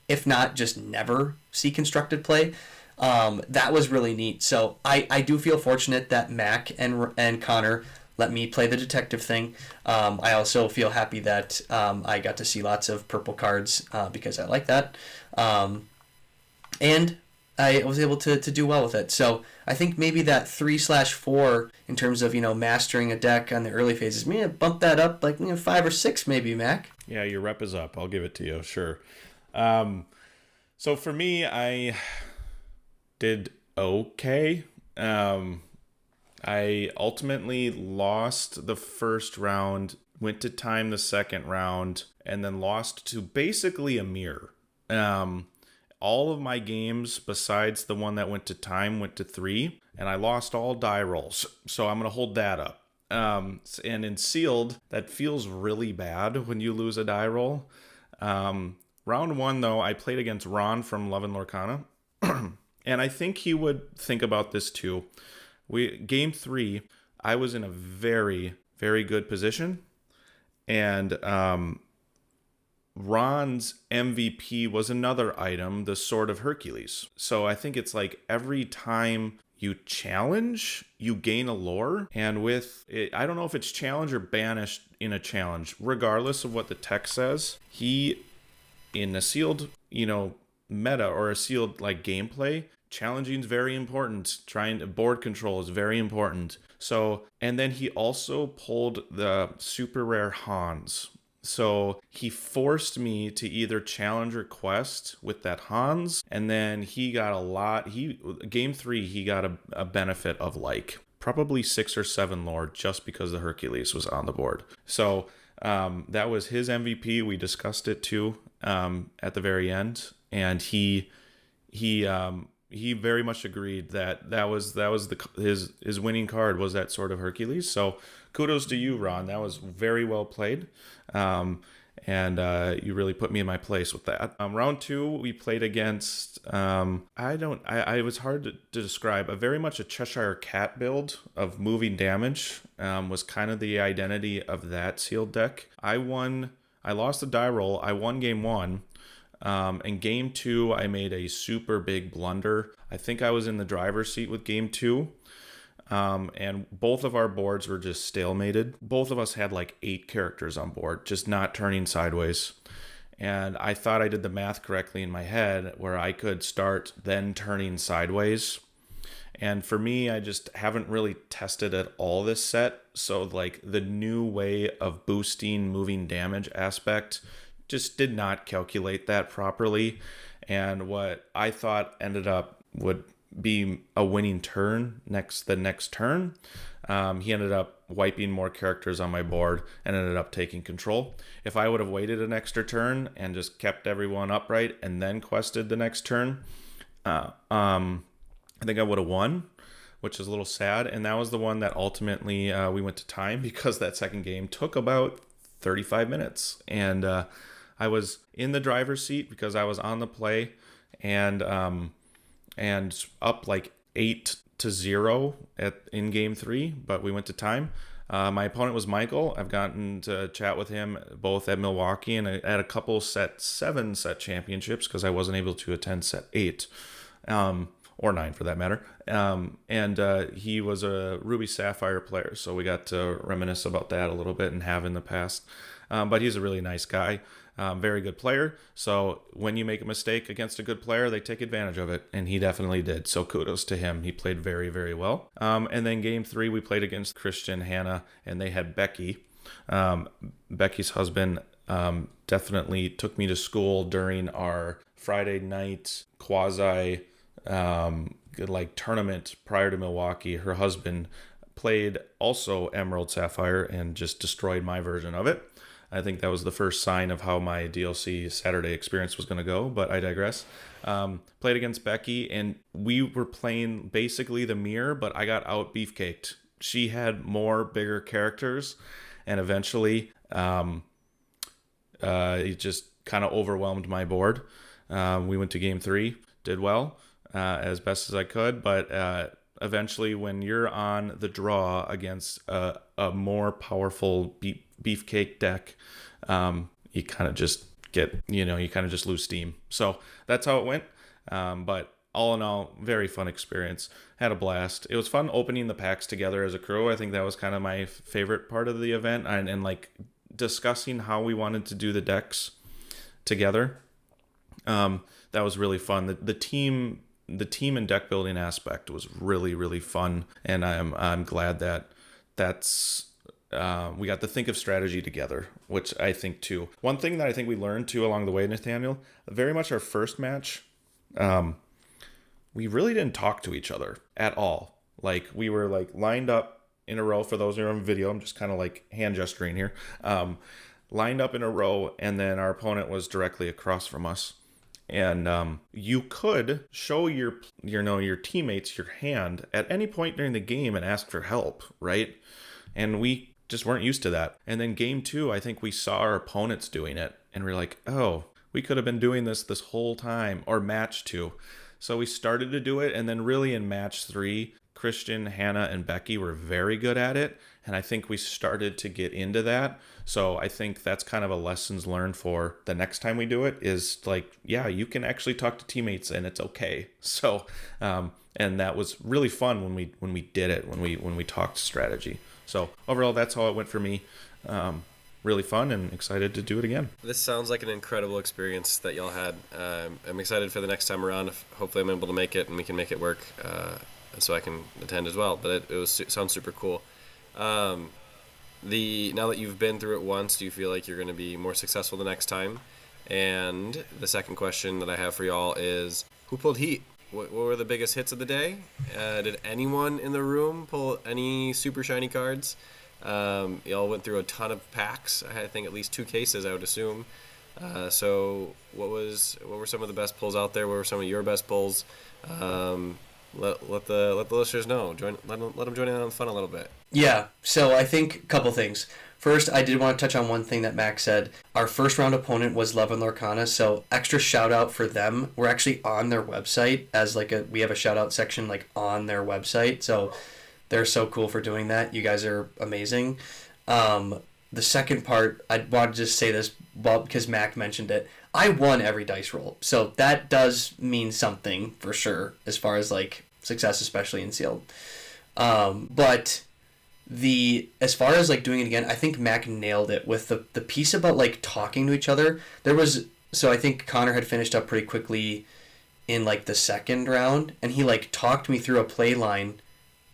if not just never, see constructed play. That was really neat. So I do feel fortunate that Mack and Connor let me play the detective thing. I also feel happy that I got to see lots of purple cards because I like that. And I was able to do well with it. So I think maybe that 3/4 in terms of, mastering a deck on the early phases, maybe bump that up like 5 or 6 maybe, Mac. Yeah, your rep is up. I'll give it to you. Sure. So for me, I did okay. I ultimately lost the first round, went to time the second round, and then lost to basically a mirror. All of my games, besides the one that went to time, went to 3, and I lost all die rolls. So I'm going to hold that up. And in Sealed, that feels really bad when you lose a die roll. Round 1, though, I played against Ron from Love and Lorcana. And I think he would think about this too. Game 3, I was in a very, very good position. And Ron's MVP was another item, the Sword of Hercules. So I think it's like every time you challenge, you gain a lore. And with it, I don't know if it's challenge or banished in a challenge. Regardless of what the text says, he, in a sealed, meta or a sealed like gameplay, challenging is very important. Trying to board control is very important. So, and then he also pulled the super rare Hans. So he forced me to either challenge or quest with that Hans, and then he got a lot. Game 3, he got a benefit of like probably 6 or 7 lore just because the Hercules was on the board. So that was his MVP. We discussed it too at the very end, and he very much agreed that was his winning card was that Sword of Hercules. So kudos to you, Ron. That was very well played. and you really put me in my place with that. Round 2, we played against, it was hard to describe, very much a Cheshire Cat build of moving damage, was kind of the identity of that sealed deck. I lost the die roll, I won game 1, and game 2, I made a super big blunder. I think I was in the driver's seat with game 2. And both of our boards were just stalemated. Both of us had like 8 characters on board, just not turning sideways. And I thought I did the math correctly in my head where I could start then turning sideways. And for me, I just haven't really tested at all this set. So like the new way of boosting moving damage aspect just did not calculate that properly. And what I thought ended up would be a winning turn the next turn, he ended up wiping more characters on my board and ended up taking control. If I would have waited an extra turn and just kept everyone upright and then quested the next turn, I think I would have won, which is a little sad. And that was the one that ultimately we went to time, because that second game took about 35 minutes, and I was in the driver's seat because I was on the play, and up like 8-0 in game 3, but we went to time. My opponent was Michael. I've gotten to chat with him both at Milwaukee and at a couple set 7 set championships, because I wasn't able to attend set 8, or 9 for that matter. And he was a Ruby Sapphire player, so we got to reminisce about that a little bit and have in the past. But he's a really nice guy. Very good player. So when you make a mistake against a good player, they take advantage of it. And he definitely did. So kudos to him. He played very, very well. And then game 3, we played against Christian, Hannah, and they had Becky. Becky's husband definitely took me to school during our Friday night quasi like tournament prior to Milwaukee. Her husband played also Emerald Sapphire and just destroyed my version of it. I think that was the first sign of how my DLC Saturday experience was going to go, but I digress. Played against Becky, and we were playing basically the mirror, but I got out beefcaked. She had more bigger characters, and eventually it just kind of overwhelmed my board. We went to game 3, did well, as best as I could, but eventually when you're on the draw against a more powerful beefcake deck, you kind of just lose steam. So that's how it went. But all in all, very fun experience. Had a blast. It was fun opening the packs together as a crew. I think that was kind of my favorite part of the event, and like discussing how we wanted to do the decks together. That was really fun. The team and deck building aspect was really, really fun, and I'm glad that's we got to think of strategy together, which I think too. One thing that I think we learned too along the way, Nathaniel, very much our first match, we really didn't talk to each other at all. Like we were like lined up in a row. For those who are on video, I'm just kind of like hand gesturing here. Lined up in a row, and then our opponent was directly across from us. And you could show your teammates your hand at any point during the game and ask for help, right? And we just weren't used to that. And then game 2, I think we saw our opponents doing it, and we're like, oh, we could have been doing this whole time. Or match 2. So we started to do it, and then really in match 3, Christian, Hannah, and Becky were very good at it, and I think we started to get into that. So I think that's kind of a lessons learned for the next time we do it, is like, yeah, you can actually talk to teammates and it's okay. So and that was really fun when we did it, when we talked strategy. So overall, that's how it went for me. Really fun and excited to do it again. This sounds like an incredible experience that y'all had. I'm excited for the next time around. Hopefully I'm able to make it and we can make it work, so I can attend as well. But it sounds super cool. Now that you've been through it once, do you feel like you're going to be more successful the next time? And the second question that I have for y'all is, who pulled heat? What were the biggest hits of the day? Did anyone in the room pull any super shiny cards? Y'all went through a ton of packs. I think at least 2 cases, I would assume. So what were some of the best pulls out there? What were some of your best pulls? Let the listeners know. Let them join in on the fun a little bit. Yeah, so I think a couple things. First, I did want to touch on one thing that Max said. Our first round opponent was Love and Lorcana, so extra shout out for them. We're actually on their website as we have a shout out section like on their website, so they're so cool for doing that. You guys are amazing. The second part, I want to just say this, well, because Mac mentioned it. I won every dice roll, so that does mean something for sure as far as like success, especially in sealed. But as far as like doing it again, I think Mac nailed it with the piece about like talking to each other. So I think Connor had finished up pretty quickly in like the second round, and he like talked me through a play line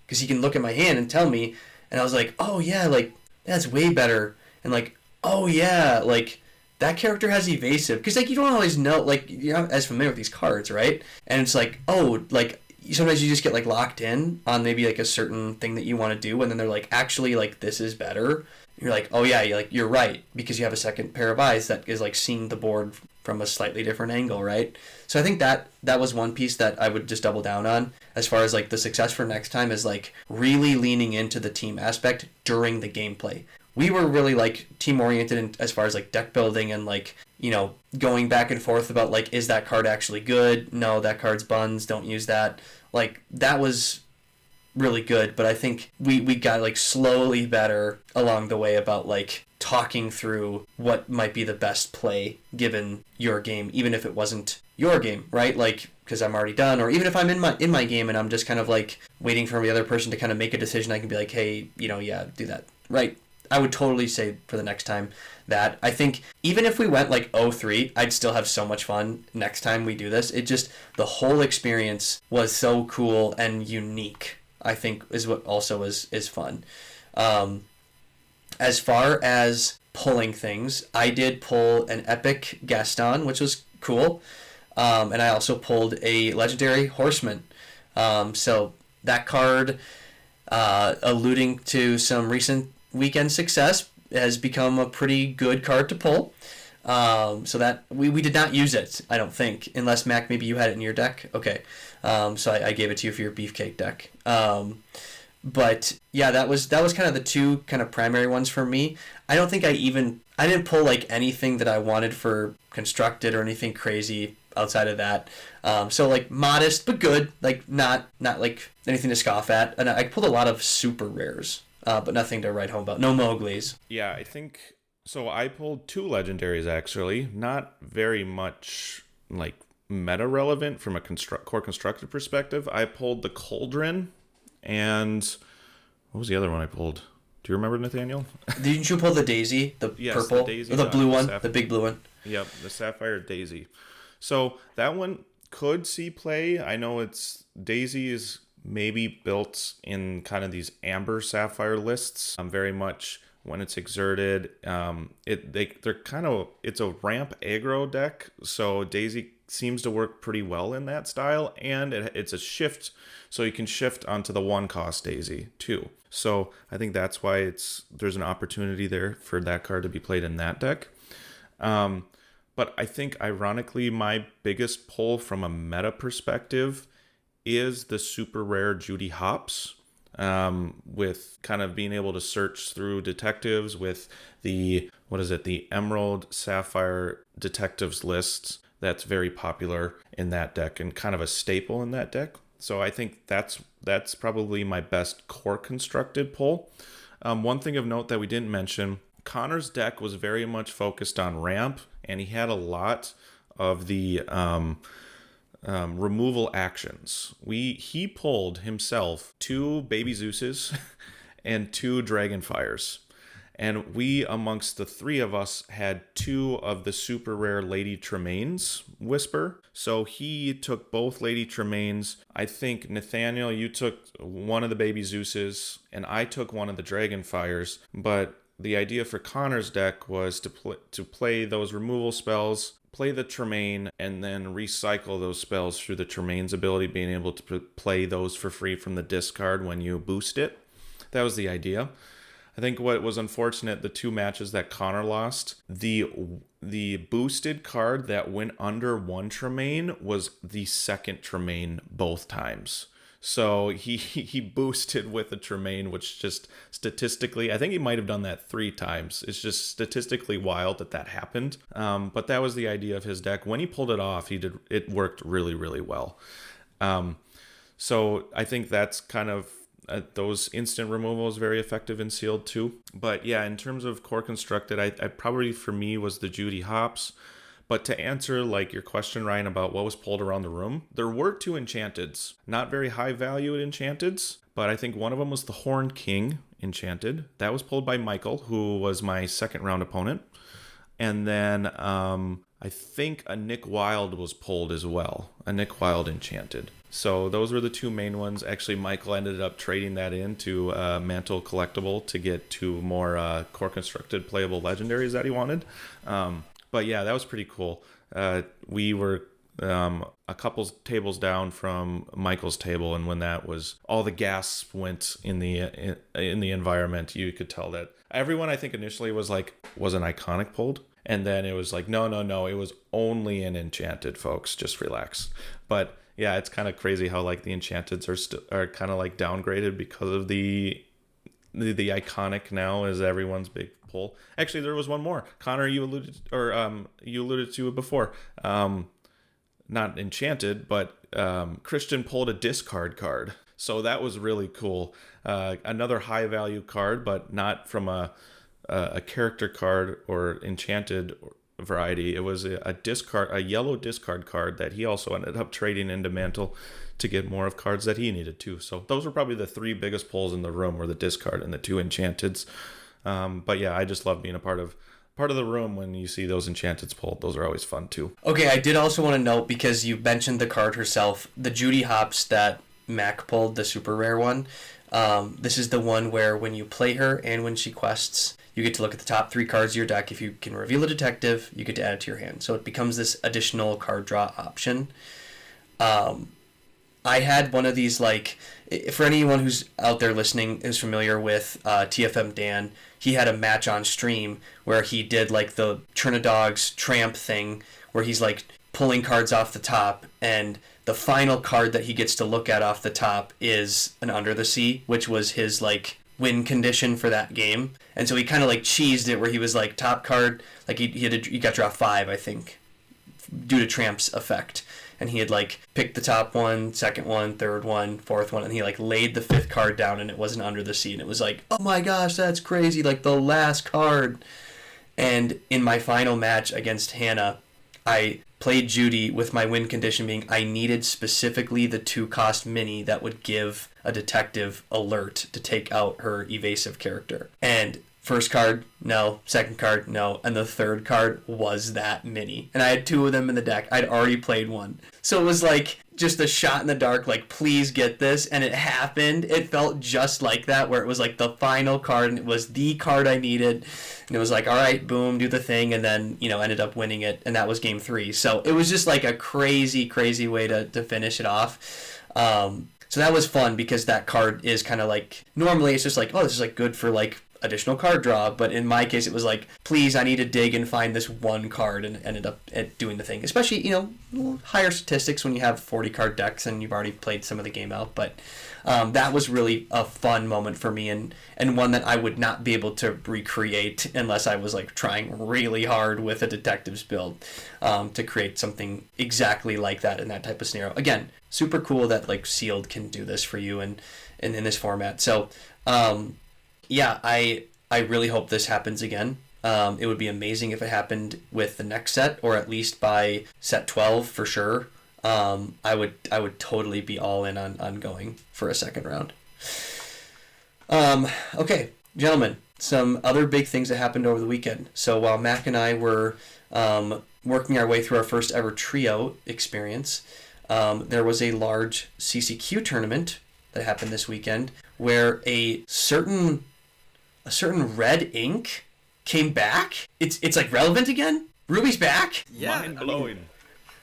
because he can look at my hand and tell me, and I was like, oh yeah, like that's way better, and like, oh yeah, like that character has evasive, because like you don't always know, like you're not as familiar with these cards, right? And it's like, oh, like sometimes you just get like locked in on maybe like a certain thing that you want to do, and then they're like, actually, like this is better. You're like, oh yeah, you're right, because you have a second pair of eyes that is like seeing the board from a slightly different angle, right? So I think that was one piece that I would just double down on as far as like the success for next time is like really leaning into the team aspect during the gameplay. We were really like team oriented as far as like deck building and like, you know, going back and forth about like, is that card actually good? No, that card's buns, don't use that. Like that was really good, but I think we got like slowly better along the way about like talking through what might be the best play given your game, even if it wasn't your game, right? Like, because I'm already done, or even if I'm in my game and I'm just kind of like waiting for the other person to kind of make a decision, I can be like, hey, you know, yeah, do that, right? I would totally say for the next time that I think even if we went like 0-3, I'd still have so much fun next time we do this. It just, the whole experience was so cool and unique, I think is what also is fun. As far as pulling things, I did pull an epic Gaston, which was cool. And I also pulled a legendary Horseman. So that card, alluding to some recent weekend success, has become a pretty good card to pull. So that we did not use it, I don't think, unless Mac, maybe you had it in your deck. Okay. So I gave it to you for your beefcake deck. But yeah, that was kind of the two kind of primary ones for me. I don't think I didn't pull like anything that I wanted for constructed or anything crazy outside of that. So like modest but good, like not like anything to scoff at. And I pulled a lot of super rares, but nothing to write home about. No Mowgli's. Yeah, I think so. I pulled two legendaries actually, not very much like meta relevant from a core constructed perspective. I pulled the Cauldron, and what was the other one I pulled? Do you remember, Nathaniel? Didn't you pull the Daisy, yes, purple, the Daisy, or the blue one, the big blue one? Yep, the Sapphire Daisy. So that one could see play. I know Daisy is maybe built in kind of these amber sapphire lists. Very much when it's exerted, it's a ramp aggro deck. So Daisy seems to work pretty well in that style, and it's a shift, so you can shift onto the 1-cost Daisy too. So I think that's why there's an opportunity there for that card to be played in that deck. But I think ironically my biggest pull from a meta perspective is the super rare Judy Hopps, with kind of being able to search through detectives with the Emerald Sapphire detectives lists. That's very popular in that deck and kind of a staple in that deck. So I think that's probably my best core constructed pull. One thing of note that we didn't mention, Connor's deck was very much focused on ramp, and he had a lot of the removal actions. He pulled himself 2 Baby Zeuses and 2 Dragonfires. And we, amongst the 3 of us, had 2 of the super rare Lady Tremaine's Whisper. So he took both Lady Tremaine's. I think, Nathaniel, you took one of the Baby Zeuses, and I took one of the Dragonfires. But the idea for Connor's deck was to play those removal spells, play the Tremaine, and then recycle those spells through the Tremaine's ability, being able to play those for free from the discard when you boost it. That was the idea. I think what was unfortunate, the 2 matches that Connor lost, the boosted card that went under 1 Tremaine was the second Tremaine both times. So he boosted with a Tremaine, which just statistically, I think he might have done that 3 times. It's just statistically wild that happened. But that was the idea of his deck. When he pulled it off, it worked really, really well. So I think that's kind of those instant removals very effective in sealed too. But yeah, in terms of core constructed, I probably for me was the Judy Hops. But to answer like your question, Ryan, about what was pulled around the room, there were 2 enchanteds. Not very high value enchanteds, but I think one of them was the Horned King enchanted. That was pulled by Michael, who was my second round opponent. And then I think a Nick Wild was pulled as well. A Nick Wild enchanted. So those were the 2 main ones. Actually, Michael ended up trading that into Mantle Collectible to get 2 more core constructed playable legendaries that he wanted. But yeah, that was pretty cool. We were a couple tables down from Michael's table, and when that was, all the gas went in the environment. You could tell that everyone, I think, initially was an iconic pulled, and then it was like, no, it was only an enchanted, folks. Just relax. But yeah, it's kind of crazy how like the enchanteds are kind of like downgraded because of the iconic now is everyone's big pull. Actually, there was one more. Connor, you alluded to it before. Not enchanted, but Christian pulled a discard card. So that was really cool. Another high value card, but not from a character card or enchanted variety. It was a yellow discard card that he also ended up trading into Mantle to get more of cards that he needed too. So those were probably the 3 biggest pulls in the room, were the discard and the 2 enchanteds. But yeah, I just love being a part of the room when you see those enchanteds pulled. Those are always fun too. Okay, I did also want to note, because you mentioned the card herself, the Judy Hops that Mack pulled, the super rare one. This is the one where when you play her and when she quests, you get to look at the top 3 cards of your deck. If you can reveal a detective, you get to add it to your hand. So it becomes this additional card draw option. I had one of these, like, for anyone who's out there listening is familiar with TFM Dan, he had a match on stream where he did like the Trinidad's Tramp thing, where he's like pulling cards off the top, and the final card that he gets to look at off the top is an Under the Sea, which was his like win condition for that game. And so he kind of like cheesed it, where he was like top card, like he got draw 5, I think, due to Tramp's effect. And he had like picked the top one, second one, third one, fourth one, and he like laid the 5th card down, and it wasn't Under the Sea, and it was like, oh my gosh, that's crazy, like the last card. And in my final match against Hannah, I played Judy with my win condition being I needed specifically the 2-cost mini that would give a detective alert to take out her evasive character. And first card, no. Second card, no. And the 3rd card was that mini. And I had 2 of them in the deck. I'd already played one. So it was like just a shot in the dark, like, please get this. And it happened. It felt just like that, where it was like the final card, and it was the card I needed. And it was like, all right, boom, do the thing. And then, ended up winning it. And that was game 3. So it was just like a crazy, crazy way to finish it off. So that was fun, because that card is kind of like, normally it's just like, oh, this is like good for like additional card draw, but in my case it was like, please, I need to dig and find this one card, and ended up doing the thing. Especially, higher statistics when you have 40 card decks and you've already played some of the game out. But that was really a fun moment for me, and one that I would not be able to recreate unless I was like trying really hard with a detective's build to create something exactly like that in that type of scenario. Again, super cool that like Sealed can do this for you and in this format. So yeah, I really hope this happens again. It would be amazing if it happened with the next set, or at least by set 12 for sure. I would totally be all in on going for a second round. Okay, gentlemen, some other big things that happened over the weekend. So while Mack and I were working our way through our first ever trio experience, there was a large CCQ tournament that happened this weekend, where a certain red ink came back. It's like relevant again. Ruby's back. Yeah, mind blowing.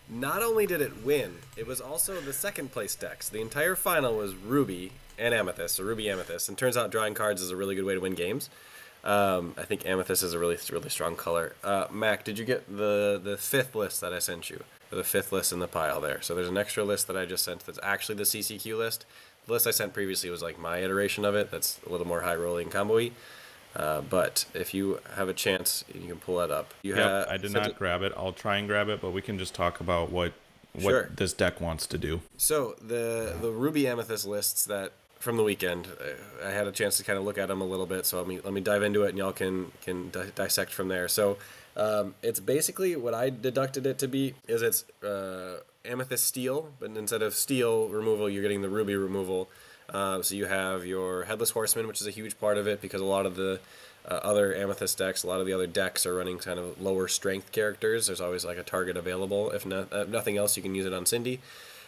Not only did it win, it was also the second place decks. The entire final was Ruby and Amethyst, so Ruby Amethyst. And turns out drawing cards is a really good way to win games. I think Amethyst is a really strong color. Mac, did you get the 5th list that I sent you? The 5th list in the pile there. So there's an extra list that I just sent that's actually the CCQ list. the list I sent previously was like my iteration of it. That's a little more high rolling combo-y. But if you have a chance, you can pull that up. I did not grab it. I'll try and grab it, but we can just talk about what Sure. this deck wants to do. So the Ruby Amethyst lists that from the weekend, I had a chance to kind of look at them a little bit. So let me dive into it, and y'all can dissect from there. So it's basically what I deducted it to be is it's Amethyst Steel, but instead of Steel removal, you're getting the Ruby removal. So you have your Headless Horseman, which is a huge part of it because a lot of the other Amethyst decks, a lot of the other decks are running kind of lower strength characters. There's always like a target available. If nothing else, you can use it on Cindy.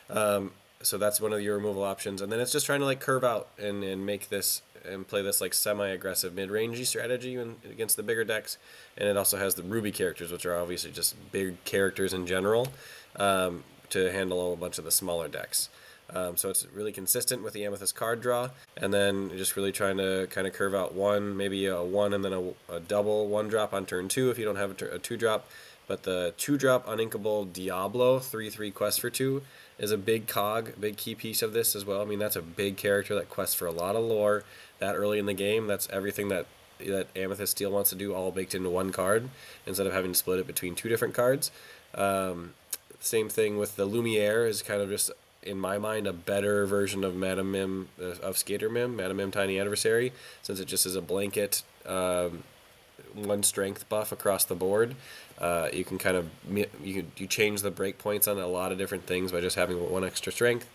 So that's one of your removal options. And then it's just trying to like curve out and make this and play this like semi-aggressive mid-rangey strategy against the bigger decks. And it also has the Ruby characters, which are obviously just big characters in general, to handle a bunch of the smaller decks. So it's really consistent with the Amethyst card draw, and then just really trying to kind of curve out maybe a 1 and then a double 1-drop on turn 2 if you don't have a 2-drop. But the 2-drop uninkable Diablo 3/3 quest for 2 is a big big key piece of this as well. I mean, that's a big character that quests for a lot of lore that early in the game. That's everything that Amethyst Steel wants to do, all baked into one card instead of having to split it between 2 different cards. Same thing with the Lumiere is kind of just, in my mind, a better version of Madam Mim, of Skater Mim, Madam Mim Tiny Adversary, since it just is a blanket 1 strength buff across the board. You can kind of you change the breakpoints on a lot of different things by just having 1 extra strength,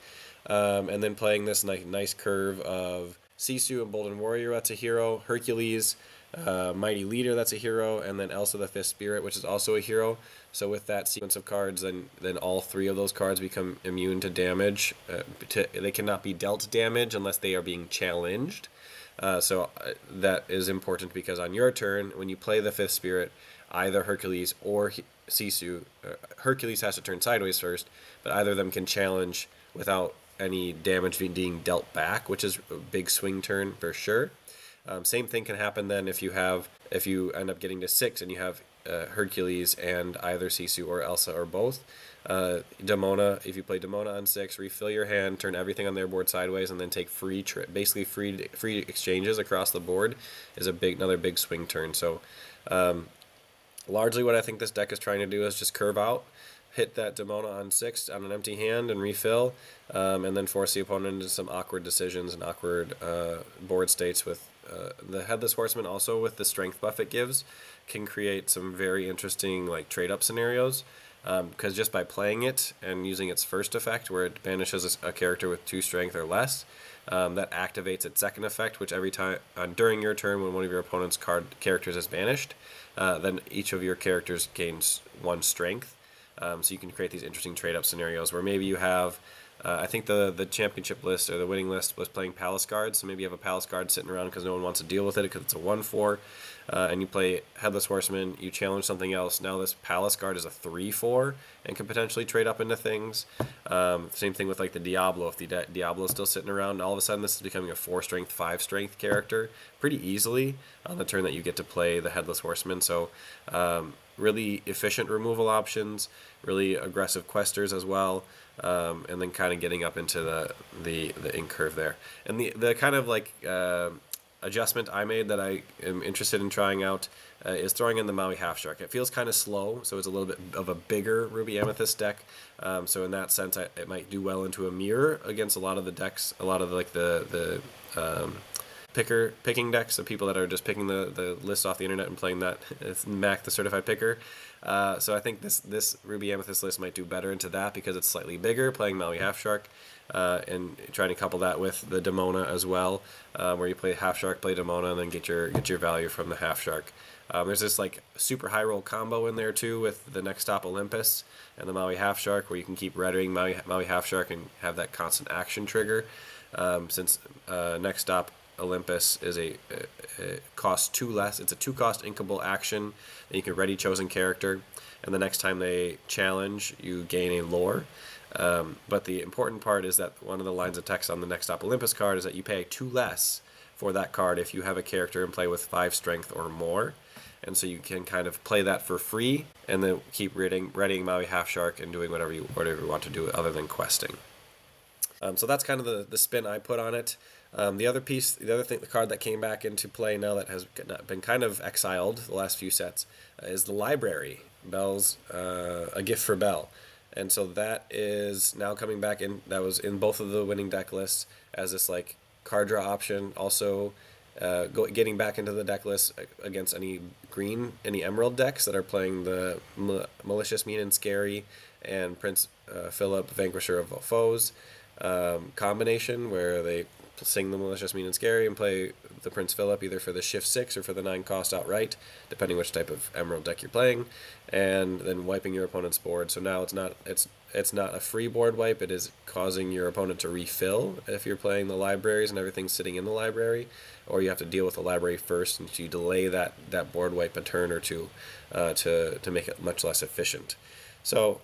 and then playing this nice curve of Sisu, Emboldened Warrior, that's a hero, Hercules, Mighty Leader, that's a hero, and then Elsa the Fifth Spirit, which is also a hero. So with that sequence of cards, then all 3 of those cards become immune to damage. They cannot be dealt damage unless they are being challenged. So that is important because on your turn, when you play the Fifth Spirit, either Hercules or Sisu, Hercules has to turn sideways first, but either of them can challenge without any damage being dealt back, which is a big swing turn for sure. Same thing can happen then if you end up getting to 6 and you have Hercules and either Sisu or Elsa or both. Demona, if you play Demona on 6, refill your hand, turn everything on their board sideways, and then take free exchanges across the board is another big swing turn. So largely what I think this deck is trying to do is just curve out, hit that Demona on 6 on an empty hand and refill, and then force the opponent into some awkward decisions and awkward board states with the Headless Horseman. Also with the strength buff it gives, can create some very interesting like trade-up scenarios, because just by playing it and using its first effect where it banishes a character with 2 strength or less, that activates its second effect, which every time during your turn when one of your opponent's characters is banished, then each of your characters gains 1 strength. So you can create these interesting trade-up scenarios where maybe you have, I think the championship list or the winning list was playing Palace Guard, so maybe you have a Palace Guard sitting around because no one wants to deal with it because it's a 1/4, and you play Headless Horseman, you challenge something else. Now this Palace Guard is a 3/4 and can potentially trade up into things. Same thing with like the Diablo. If the Diablo is still sitting around, all of a sudden this is becoming a 4 strength, 5 strength character pretty easily on the turn that you get to play the Headless Horseman. So really efficient removal options, really aggressive questers as well, and then kind of getting up into the ink curve there. And the kind of like adjustment I made that I am interested in trying out is throwing in the Maui Half Shark. It feels kind of slow, so it's a little bit of a bigger Ruby Amethyst deck. So in that sense, it might do well into a mirror against a lot of the decks, a lot of like the picking decks, the people that are just picking the list off the internet and playing that. It's Mack, the certified picker. So I think this Ruby Amethyst list might do better into that because it's slightly bigger, playing Maui Half Shark, and trying to couple that with the Demona as well, where you play Half Shark, play Demona, and then get your value from the Half Shark. There's this like super high roll combo in there too with the Next Stop Olympus and the Maui Half Shark, where you can keep redding Maui Half Shark and have that constant action trigger. Since Next Stop Olympus is costs 2 less. It's a 2-cost inkable action that you can ready chosen character, and the next time they challenge, you gain a lore. But the important part is that one of the lines of text on the Next Stop Olympus card is that you pay 2 less for that card if you have a character in play with 5 strength or more. And so you can kind of play that for free and then keep readying Maui Half Shark and doing whatever you want to do other than questing. So that's kind of the spin I put on it. The card that came back into play now that has been kind of exiled the last few sets is the library. Belle's A Gift for Belle. And so that is now coming back in. That was in both of the winning deck lists as this like card draw option. Also, getting back into the deck list against any emerald decks that are playing the Malicious, Mean, and Scary and Prince Philip, Vanquisher of All Foes combination, where they sing the Malicious, Mean, and Scary and play the Prince Philip either for the Shift 6 or for the 9 cost outright, depending which type of emerald deck you're playing, and then wiping your opponent's board. So now it's not a free board wipe, it is causing your opponent to refill if you're playing the libraries and everything's sitting in the library, or you have to deal with the library first and you delay that board wipe a turn or two to make it much less efficient. So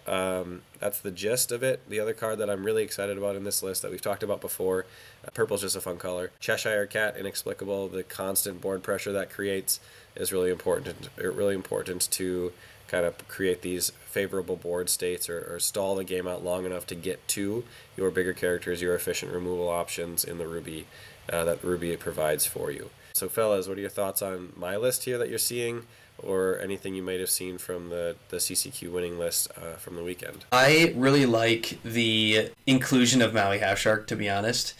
that's the gist of it. The other card that I'm really excited about in this list that we've talked about before, purple's just a fun color. Cheshire Cat, Inexplicable. The constant board pressure that creates is really important. Really important to kind of create these favorable board states or stall the game out long enough to get to your bigger characters, your efficient removal options in the Ruby that Ruby provides for you. So fellas, what are your thoughts on my list here that you're seeing, or anything you might have seen from the CCQ winning list from the weekend? I really like the inclusion of Maui Half Shark, to be honest.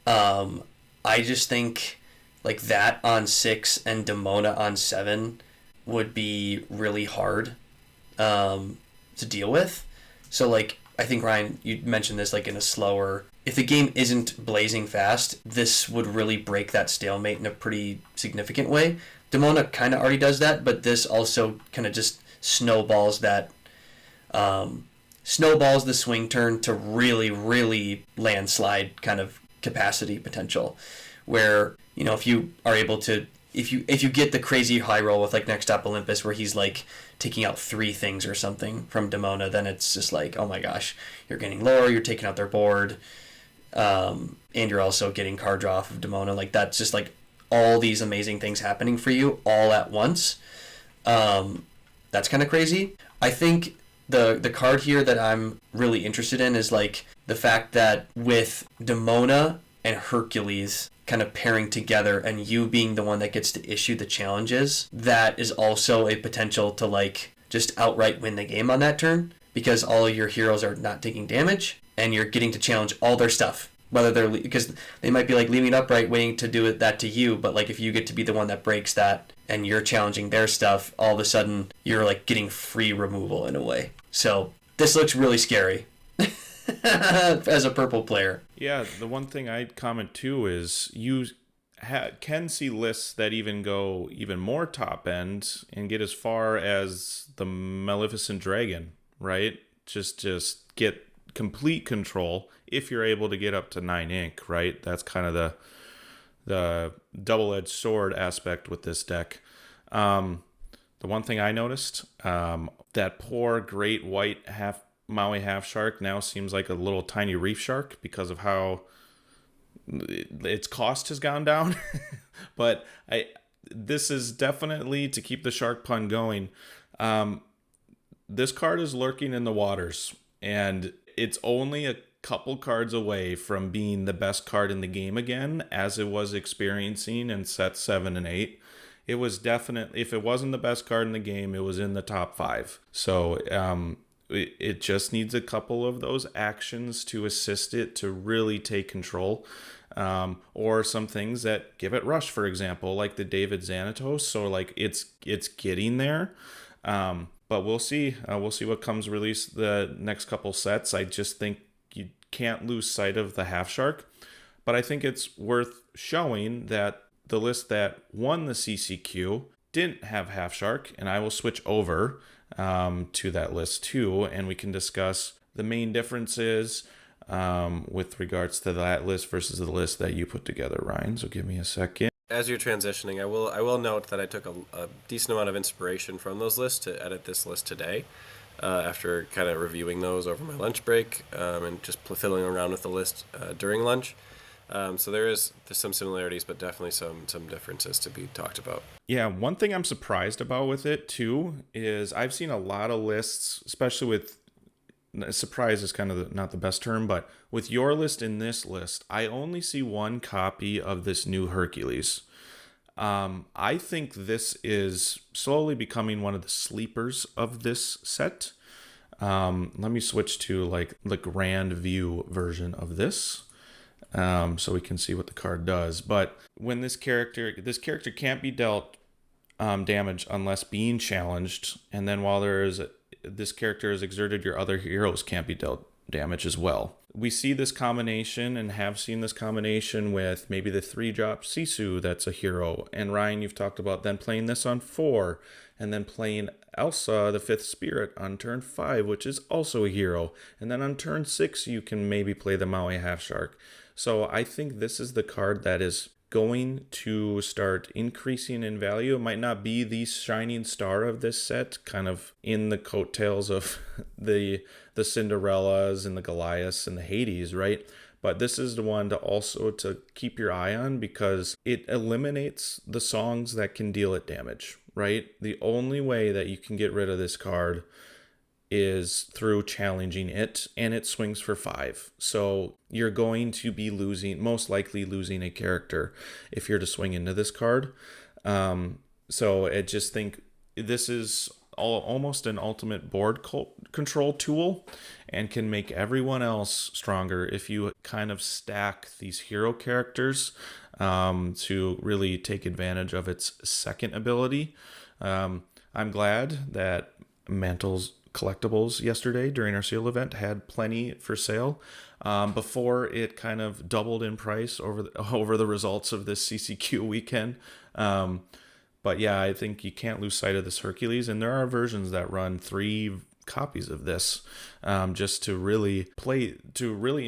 I just think like that on 6 and Demona on 7 would be really hard to deal with. So like, I think Ryan, you mentioned this like in a slower, if the game isn't blazing fast, this would really break that stalemate in a pretty significant way. Demona kind of already does that, but this also kind of just snowballs that, snowballs the swing turn to really, really landslide kind of capacity potential, where, you know, if you are able to, if you get the crazy high roll with like Next Stop Olympus where he's like taking out 3 things or something from Demona, then it's just like, oh my gosh, you're getting lower, you're taking out their board, and you're also getting card draw off of Demona. Like that's just like all these amazing things happening for you all at once. That's kind of crazy. I think the card here that I'm really interested in is like the fact that with Demona and Hercules kind of pairing together and you being the one that gets to issue the challenges, that is also a potential to like just outright win the game on that turn, because all of your heroes are not taking damage and you're getting to challenge all their stuff, whether they're, because they might be like leaving it upright waiting to do that to you, but like if you get to be the one that breaks that and you're challenging their stuff, all of a sudden you're like getting free removal in a way. So this looks really scary as a purple player. Yeah, the one thing I'd comment too is you can see lists that even go even more top end and get as far as the Maleficent Dragon, right? Just get complete control if you're able to get up to 9 ink, right? That's kind of the double-edged sword aspect with this deck. The one thing I noticed, that poor great white Maui Half Shark now seems like a little tiny reef shark because of how its cost has gone down. But this is definitely, to keep the shark pun going, this card is lurking in the waters, and it's only a couple cards away from being the best card in the game again, as it was experiencing in sets 7 and 8. It was definitely, if it wasn't the best card in the game, it was in the top 5. So it just needs a couple of those actions to assist it to really take control. Or some things that give it rush, for example, like the David Xanatos. So like it's getting there. But we'll see. We'll see what comes released the next couple sets. I just think you can't lose sight of the Half Shark. But I think it's worth showing that the list that won the CCQ didn't have Half Shark, and I will switch over to that list too, and we can discuss the main differences with regards to that list versus the list that you put together, Ryan. So give me a second. As you're transitioning, I will note that I took a decent amount of inspiration from those lists to edit this list today. After kind of reviewing those over my lunch break and just fiddling around with the list during lunch. So there's some similarities, but definitely some differences to be talked about. Yeah, one thing I'm surprised about with it too is I've seen a lot of lists, especially with surprise is kind of not the best term, but with your list and this list, I only see one copy of this new Hercules. I think this is slowly becoming one of the sleepers of this set. Let me switch to like the grand view version of this, so we can see what the card does. But when this character can't be dealt damage unless being challenged, and then while this character is exerted, your other heroes can't be dealt damage as well. We see this combination and have seen this combination with maybe the 3-drop Sisu that's a hero. And Ryan, you've talked about then playing this on 4, and then playing Elsa, the 5th Spirit, on turn 5, which is also a hero. And then on turn 6, you can maybe play the Maui Half Shark. So I think this is the card that is going to start increasing in value. It might not be the shining star of this set, kind of in the coattails of the Cinderellas and the Goliaths and the Hades, right? But this is the one to keep your eye on, because it eliminates the songs that can deal it damage, right? The only way that you can get rid of this card is through challenging it, and it swings for 5. So you're going to be most likely losing a character if you're to swing into this card. So I just think this is almost an ultimate board control tool, and can make everyone else stronger if you kind of stack these hero characters to really take advantage of its second ability. I'm glad that Mantle's Collectibles yesterday during our sale event had plenty for sale before it kind of doubled in price over the results of this CCQ weekend. But yeah, I think you can't lose sight of this Hercules, and there are versions that run 3 copies of this, just to really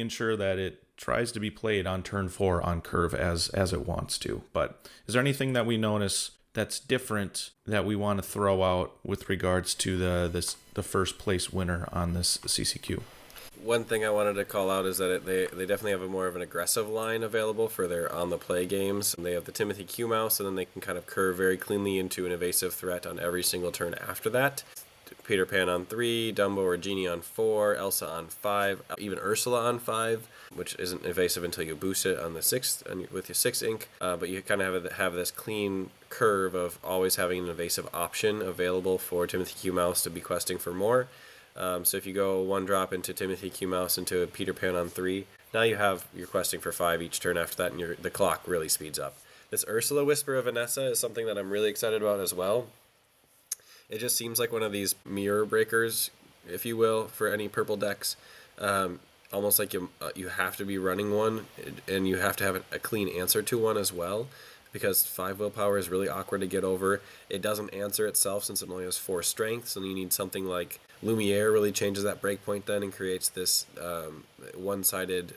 ensure that it tries to be played on turn 4 on curve as it wants to. But is there anything that we notice that's different that we want to throw out with regards to the first place winner on this CCQ? One thing I wanted to call out is that they definitely have more of an aggressive line available for their on-the-play games. And they have the Timothy Q Mouse, and then they can kind of curve very cleanly into an evasive threat on every single turn after that. Peter Pan on 3, Dumbo or Genie on 4, Elsa on 5, even Ursula on 5, which isn't evasive until you boost it on the 6th with your 6 ink. But you kind of have this clean curve of always having an evasive option available for Timothy Q Mouse to be questing for more. So if you go 1 drop into Timothy Q Mouse into a Peter Pan on 3, now you're questing for 5 each turn after that, and the clock really speeds up. This Ursula Whisper of Vanessa is something that I'm really excited about as well. It just seems like one of these mirror breakers, if you will, for any purple decks. Almost like you have to be running one, and you have to have a clean answer to one as well, because 5 willpower is really awkward to get over. It doesn't answer itself since it only has 4 strength, so you need something like Lumiere really changes that breakpoint then and creates this one-sided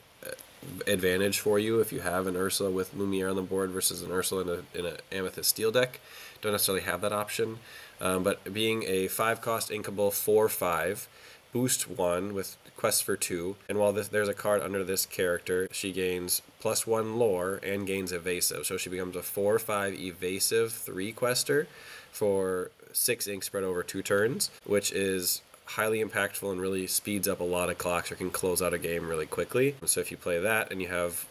advantage for you if you have an Ursula with Lumiere on the board versus an Ursula in an Amethyst Steel deck. Don't necessarily have that option. But being a 5-cost inkable 4/5, boost 1 with quest for 2, and while there's a card under this character, she gains +1 lore and gains evasive, so she becomes a 4/5 evasive 3-quester for 6 ink spread over 2 turns, which is highly impactful and really speeds up a lot of clocks or can close out a game really quickly. So if you play that and you have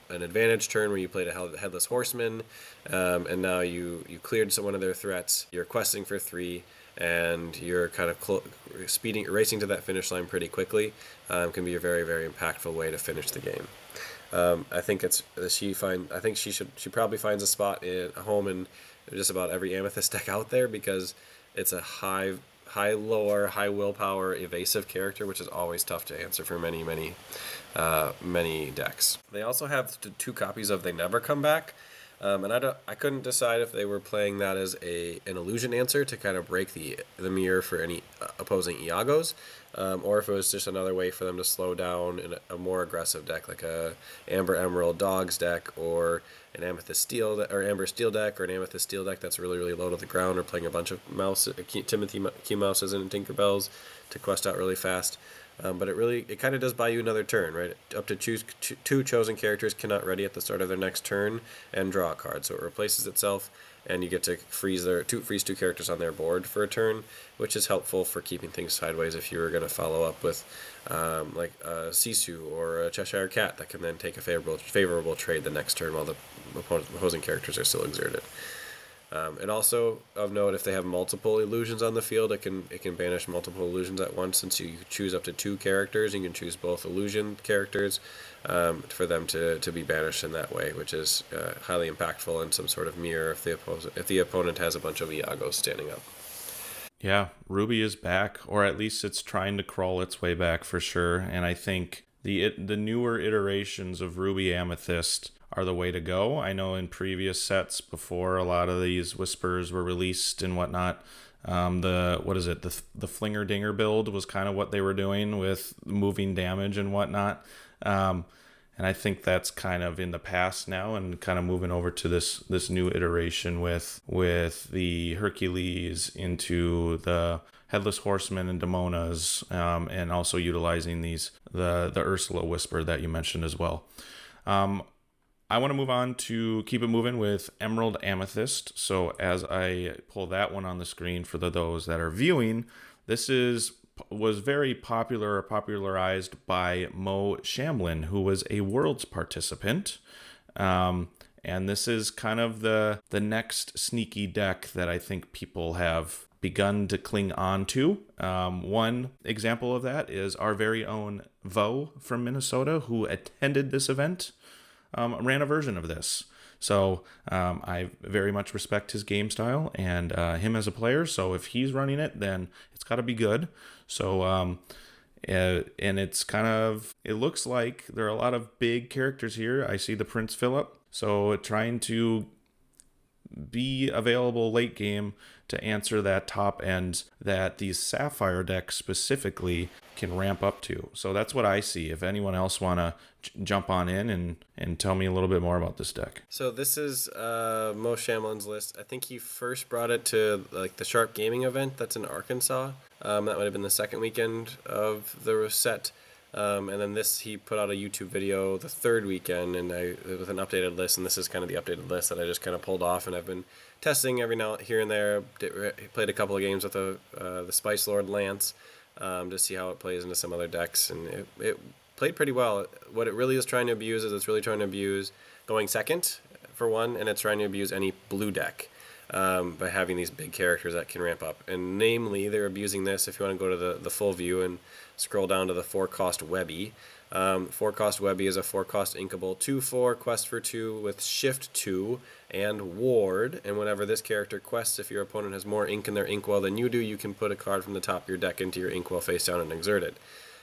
an advantage turn where you played a Headless Horseman, and now you cleared one of their threats, you're questing for 3, and you're kind of racing to that finish line pretty quickly, can be a very, very impactful way to finish the game. I think she probably finds a home in just about every Amethyst deck out there, because it's a high lore, high willpower, evasive character, which is always tough to answer for many decks. They also have 2 copies of They Never Come Back, and I couldn't decide if they were playing that as an illusion answer to kind of break the mirror for any opposing Iagos, or if it was just another way for them to slow down in a more aggressive deck, like a Amber Emerald Dogs deck, or an Amethyst Steel or Amber Steel deck, or an Amethyst Steel deck that's really, really low to the ground, or playing a bunch of Timothy Q Mouses and Tinkerbells to quest out really fast. But it kind of does buy you another turn, right? Up to two chosen characters cannot ready at the start of their next turn and draw a card. So it replaces itself, and you get to freeze two characters on their board for a turn, which is helpful for keeping things sideways if you were going to follow up with like a Sisu or a Cheshire Cat that can then take a favorable trade the next turn while the opposing characters are still exerted. And also of note, if they have multiple illusions on the field, it can banish multiple illusions at once. Since you choose up to 2 characters, you can choose both illusion characters for them to be banished in that way, which is highly impactful and some sort of mirror if the opponent has a bunch of Iagos standing up. Yeah, Ruby is back, or at least it's trying to crawl its way back for sure. And I think the newer iterations of Ruby Amethyst are the way to go. I know in previous sets before a lot of these whispers were released and whatnot, the Flinger Dinger build was kind of what they were doing with moving damage and whatnot. And I think that's kind of in the past now and kind of moving over to this new iteration with the Hercules into the Headless Horseman and Demonas, and also utilizing the Ursula Whisper that you mentioned as well. I want to move on to keep it moving with Emerald Amethyst. So as I pull that one on the screen for those that are viewing, this was very popularized by Mo Shamlin, who was a Worlds participant. And this is kind of the next sneaky deck that I think people have begun to cling on to. One example of that is our very own Vo from Minnesota, who attended this event. Ran a version of this. So I very much respect his game style and him as a player. So if he's running it, then it's got to be good. So, and it's it looks like there are a lot of big characters here. I see the Prince Philip. So trying to be available late game to answer that top end that these Sapphire decks specifically can ramp up to. So that's what I see. If anyone else want to jump on in and tell me a little bit more about this deck. So this is Mo Shamlin's list. I think he first brought it to like the Sharp Gaming event that's in Arkansas. That might have been the second weekend of the set. And then he put out a YouTube video the third weekend with an updated list, and this is kind of the updated list that I just kind of pulled off, and I've been testing every now here and there. Played a couple of games with the Spice Lord Lance to see how it plays into some other decks, and it played pretty well. What it really is trying to abuse is it's really trying to abuse going second for one, and it's trying to abuse any blue deck by having these big characters that can ramp up. And namely, they're abusing this if you want to go to the full view and scroll down to the 4-cost Webby. 4-cost Webby is a 4-cost inkable 2/4 quest for 2 with shift 2 and ward. And whenever this character quests, if your opponent has more ink in their inkwell than you do, you can put a card from the top of your deck into your inkwell face down and exert it.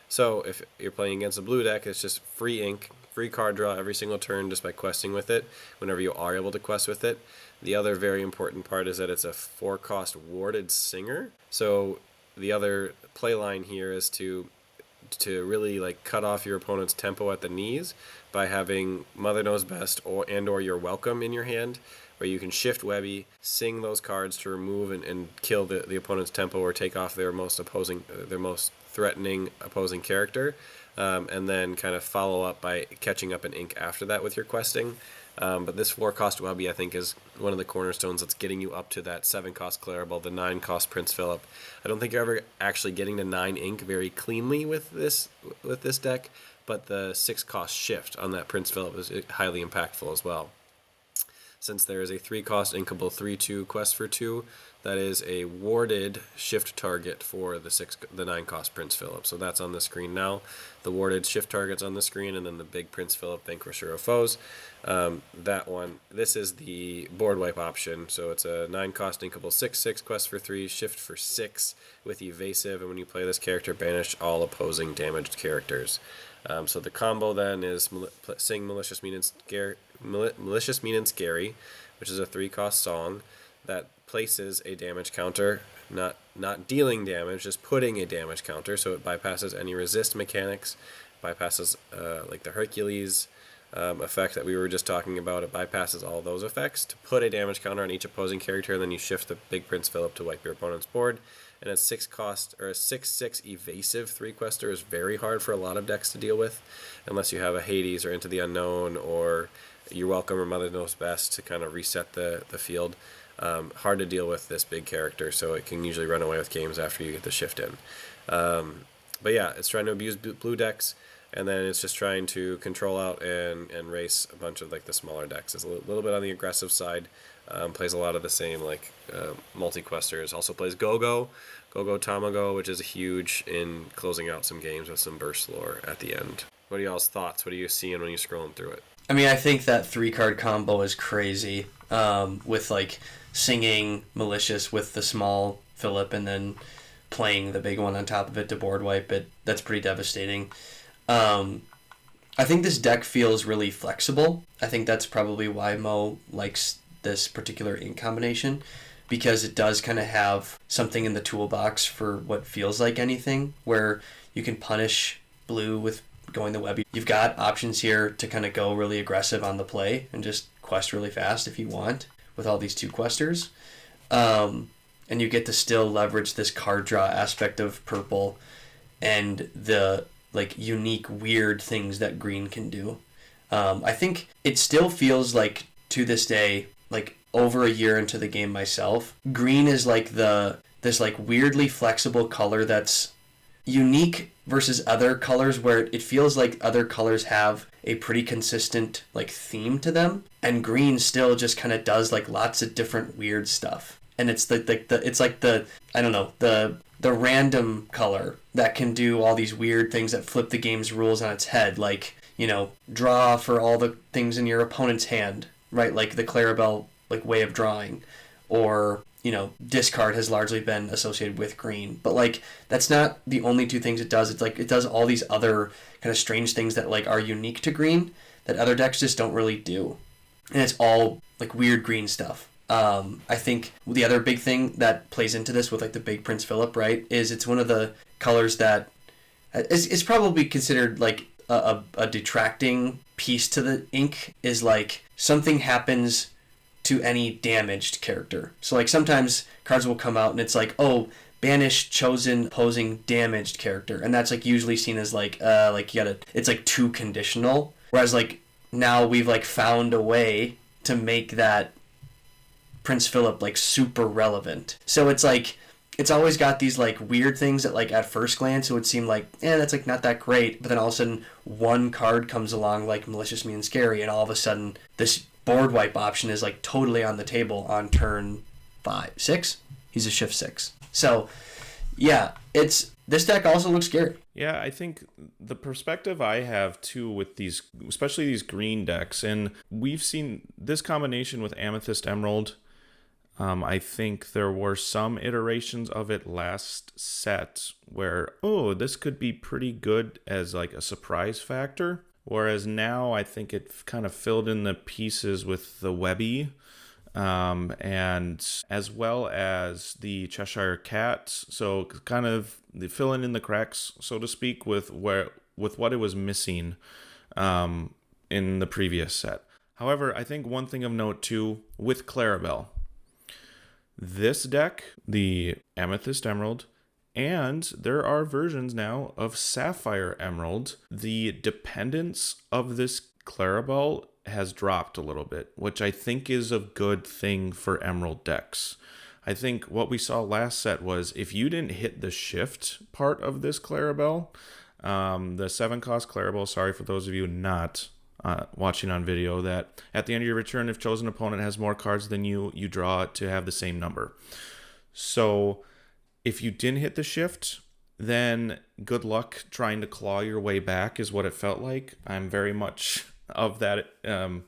So if you're playing against a blue deck, it's just free ink, free card draw every single turn just by questing with it, whenever you are able to quest with it. The other very important part is that it's a 4-cost warded singer. So the other play line here is to really like cut off your opponent's tempo at the knees by having Mother Knows Best or your Welcome in your hand, where you can shift Webby, sing those cards to remove and kill the opponent's tempo or take off their most threatening opposing character, and then kind of follow up by catching up an ink after that with your questing. But this 4-cost Webby, I think, is one of the cornerstones that's getting you up to that 7-cost Clarabelle, the 9-cost Prince Philip. I don't think you're ever actually getting to 9 ink very cleanly with this deck, but the 6-cost shift on that Prince Philip is highly impactful as well. Since there is a 3-cost inkable 3/2 quest for 2, that is a warded shift target for the 9-cost Prince Philip. So that's on the screen now. The warded shift target's on the screen, and then the big Prince Philip Vanquisher of Foes. That one, this is the board wipe option. So it's a 9-cost inkable 6/6 quest for 3, shift for 6 with evasive, and when you play this character, banish all opposing damaged characters. So the combo then is sing Malicious, Mean, and Scary, which is a 3-cost song that places a damage counter, not dealing damage, just putting a damage counter, so it bypasses any resist mechanics, bypasses like the Hercules effect that we were just talking about. It bypasses all those effects to put a damage counter on each opposing character, and then you shift the big Prince Philip to wipe your opponent's board. and a 6-cost or a 6/6 evasive 3-quester is very hard for a lot of decks to deal with, unless you have a Hades or Into the Unknown or You're Welcome or Mother Knows Best to kind of reset the field. Hard to deal with this big character, so it can usually run away with games after you get the shift in. But yeah, it's trying to abuse blue decks, and then it's just trying to control out and race a bunch of like the smaller decks. It's a little bit on the aggressive side. Plays a lot of the same like multi-questers. Also plays Go-Go Tamago, which is huge in closing out some games with some burst lore at the end. What are y'all's thoughts? What are you seeing when you're scrolling through it? I mean, I think that 3-card combo is crazy, with like singing Malicious with the small Philip and then playing the big one on top of it to board wipe it. That's pretty devastating. I think this deck feels really flexible. I think that's probably why Mo likes this particular ink combination, because it does kind of have something in the toolbox for what feels like anything, where you can punish blue with going the webby. You've got options here to kind of go really aggressive on the play and just quest really fast if you want with all these 2-questers. And you get to still leverage this card draw aspect of purple and the like unique weird things that green can do. I think it still feels like to this day, like over a year into the game myself, green is like this like weirdly flexible color that's unique versus other colors, where it feels like other colors have a pretty consistent like theme to them, and green still just kind of does like lots of different weird stuff. And it's the I don't know, the random color that can do all these weird things that flip the game's rules on its head, like, you know, draw for all the things in your opponent's hand, right? Like the Clarabelle like way of drawing, or, you know, discard has largely been associated with green. But like that's not the only 2 things it does. It's like it does all these other kind of strange things that like are unique to green that other decks just don't really do. And it's all like weird green stuff. I think the other big thing that plays into this with like the big Prince Philip, right, is it's one of the colors that is probably considered like a detracting piece to the ink, is like something happens to any damaged character. So like sometimes cards will come out and it's like, oh, banish chosen opposing damaged character, and that's like usually seen as like you gotta, it's like too conditional. Whereas like now we've like found a way to make that Prince Philip like super relevant. So it's like it's always got these like weird things that like at first glance it would seem like that's like not that great, but then all of a sudden one card comes along like Malicious, Mean, and Scary, and all of a sudden this board wipe option is like totally on the table on turn 6. He's a shift 6. So yeah, this deck also looks scary. Yeah, I think the perspective I have too with these, especially these green decks, and we've seen this combination with Amethyst Emerald. I think there were some iterations of it last set where, oh, this could be pretty good as like a surprise factor. Whereas now I think it kind of filled in the pieces with the Webby, and as well as the Cheshire Cat. So kind of filling in the cracks, so to speak, with what it was missing in the previous set. However, I think one thing of note too with Clarabelle, this deck, the Amethyst Emerald, and there are versions now of Sapphire Emerald, the dependence of this Clarabelle has dropped a little bit, which I think is a good thing for Emerald decks. I think what we saw last set was if you didn't hit the shift part of this Clarabelle, the 7-cost Clarabelle, sorry for those of you not watching on video, that at the end of your return, if chosen opponent has more cards than you draw it to have the same number. So if you didn't hit the shift, then good luck trying to claw your way back is what it felt like. I'm very much of that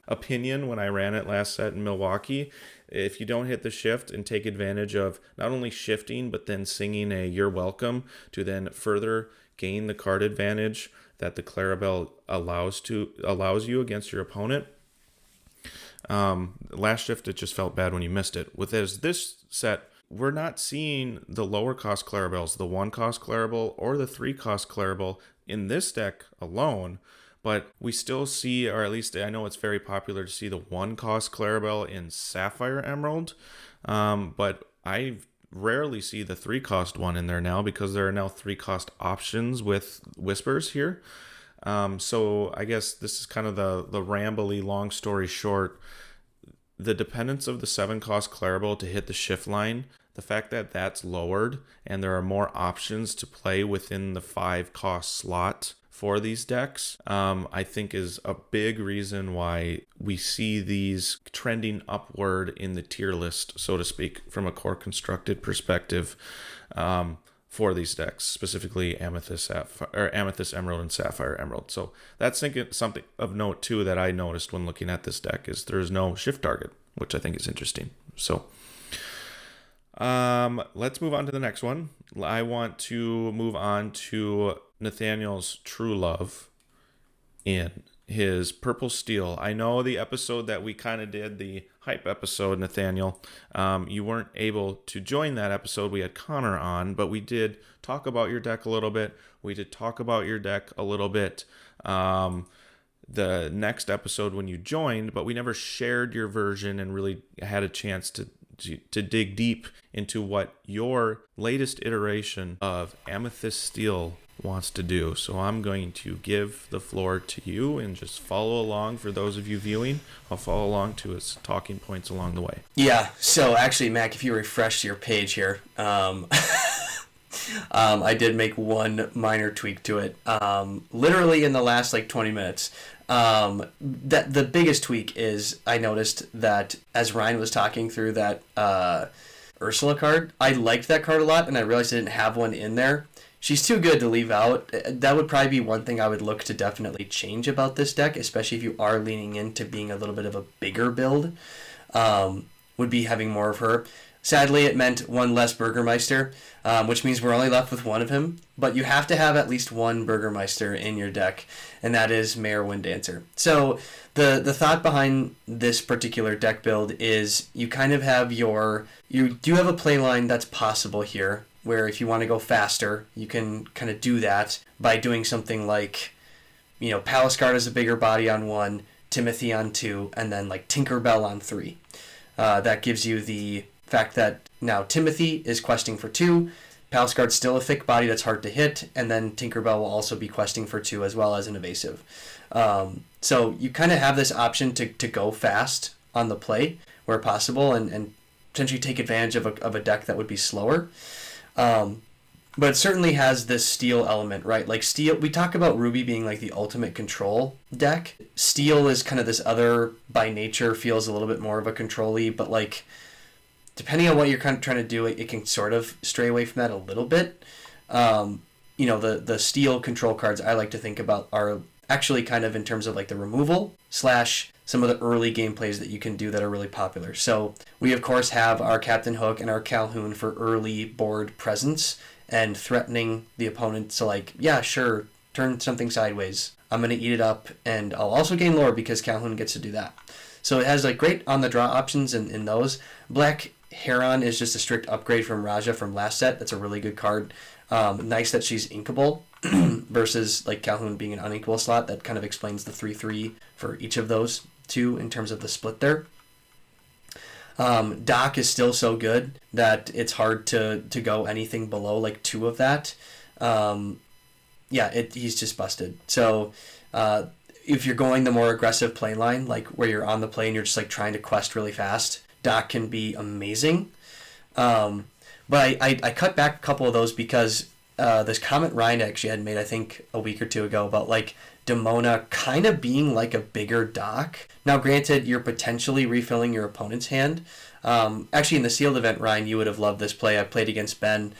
opinion when I ran it last set in Milwaukee. If you don't hit the shift and take advantage of not only shifting, but then singing a You're Welcome to then further gain the card advantage that the Clarabelle allows you against your opponent. Last shift, it just felt bad when you missed it. With this set, we're not seeing the lower cost Clarabelles, the 1-cost Clarabelle or the 3-cost Clarabelle in this deck alone, but we still see, or at least I know it's very popular to see the 1-cost Clarabelle in Sapphire Emerald, but I rarely see the 3-cost one in there now because there are now 3-cost options with Whispers here. So I guess this is kind of the rambly, long story short. The dependence of the 7-cost Clarabelle to hit the shift line, the fact that that's lowered and there are more options to play within the 5-cost slot for these decks, I think is a big reason why we see these trending upward in the tier list, so to speak, from a core constructed perspective, for these decks, specifically Amethyst, Emerald, and Sapphire Emerald. So that's something of note too that I noticed when looking at this deck is there's no shift target, which I think is interesting. So let's move on to the next one. I want to move on to Nathaniel's true love in his Purple Steel. I know the episode that we kind of did, the hype episode, Nathaniel, you weren't able to join that episode. We had Connor on, but we did talk about your deck a little bit. We did talk about your deck a little bit the next episode when you joined, but we never shared your version and really had a chance to dig deep into what your latest iteration of Amethyst Steel wants to do. So I'm going to give the floor to you and just follow along. For those of you viewing, I'll follow along to his talking points along the way. Yeah, so actually, Mac, if you refresh your page here, I did make one minor tweak to it, literally in the last 20 minutes. That the biggest tweak is I noticed that as Ryan was talking through that Ursula card, I liked that card a lot, and I realized I didn't have one in there. She's too good to leave out. That would probably be one thing I would look to definitely change about this deck, especially if you are leaning into being a little bit of a bigger build, would be having more of her. Sadly, it meant one less Burgermeister, which means we're only left with one of him. But you have to have at least one Burgermeister in your deck, and that is Mayor Winddancer. So the thought behind this particular deck build is you kind of have you do have a play line that's possible here, where if you want to go faster, you can kind of do that by doing something like, Palace Guard is a bigger body on 1, Timothy on 2, and then Tinkerbell on 3. That gives you the fact that now Timothy is questing for 2, Palace Guard's still a thick body that's hard to hit, and then Tinkerbell will also be questing for 2 as well as an evasive. So you kind of have this option to go fast on the play where possible and potentially take advantage of a deck that would be slower. But it certainly has this steel element, right? Steel, we talk about Ruby being the ultimate control deck. Steel is kind of this other, by nature, feels a little bit more of a control-y, but depending on what you're kind of trying to do, it can sort of stray away from that a little bit. The steel control cards I like to think about are actually kind of in terms of the removal / some of the early gameplays that you can do that are really popular. So we, of course, have our Captain Hook and our Calhoun for early board presence and threatening the opponent to yeah, sure, turn something sideways. I'm going to eat it up, and I'll also gain lore because Calhoun gets to do that. So it has great on-the-draw options in those. Black Heron is just a strict upgrade from Raja from last set. That's a really good card. Nice that she's inkable versus Calhoun being an uninkable slot. That kind of explains the 3/3 for each of those two in terms of the split there. Doc is still so good that it's hard to go anything below 2 of that. He's just busted. So if you're going the more aggressive play line, where you're on the play and you're just trying to quest really fast, Doc can be amazing. But I cut back a couple of those because this comment Ryan actually had made, I think, a week or two ago about Demona kind of being a bigger Doc. Now, granted, you're potentially refilling your opponent's hand. Actually, in the sealed event, Ryan, you would have loved this play. I played against Ben,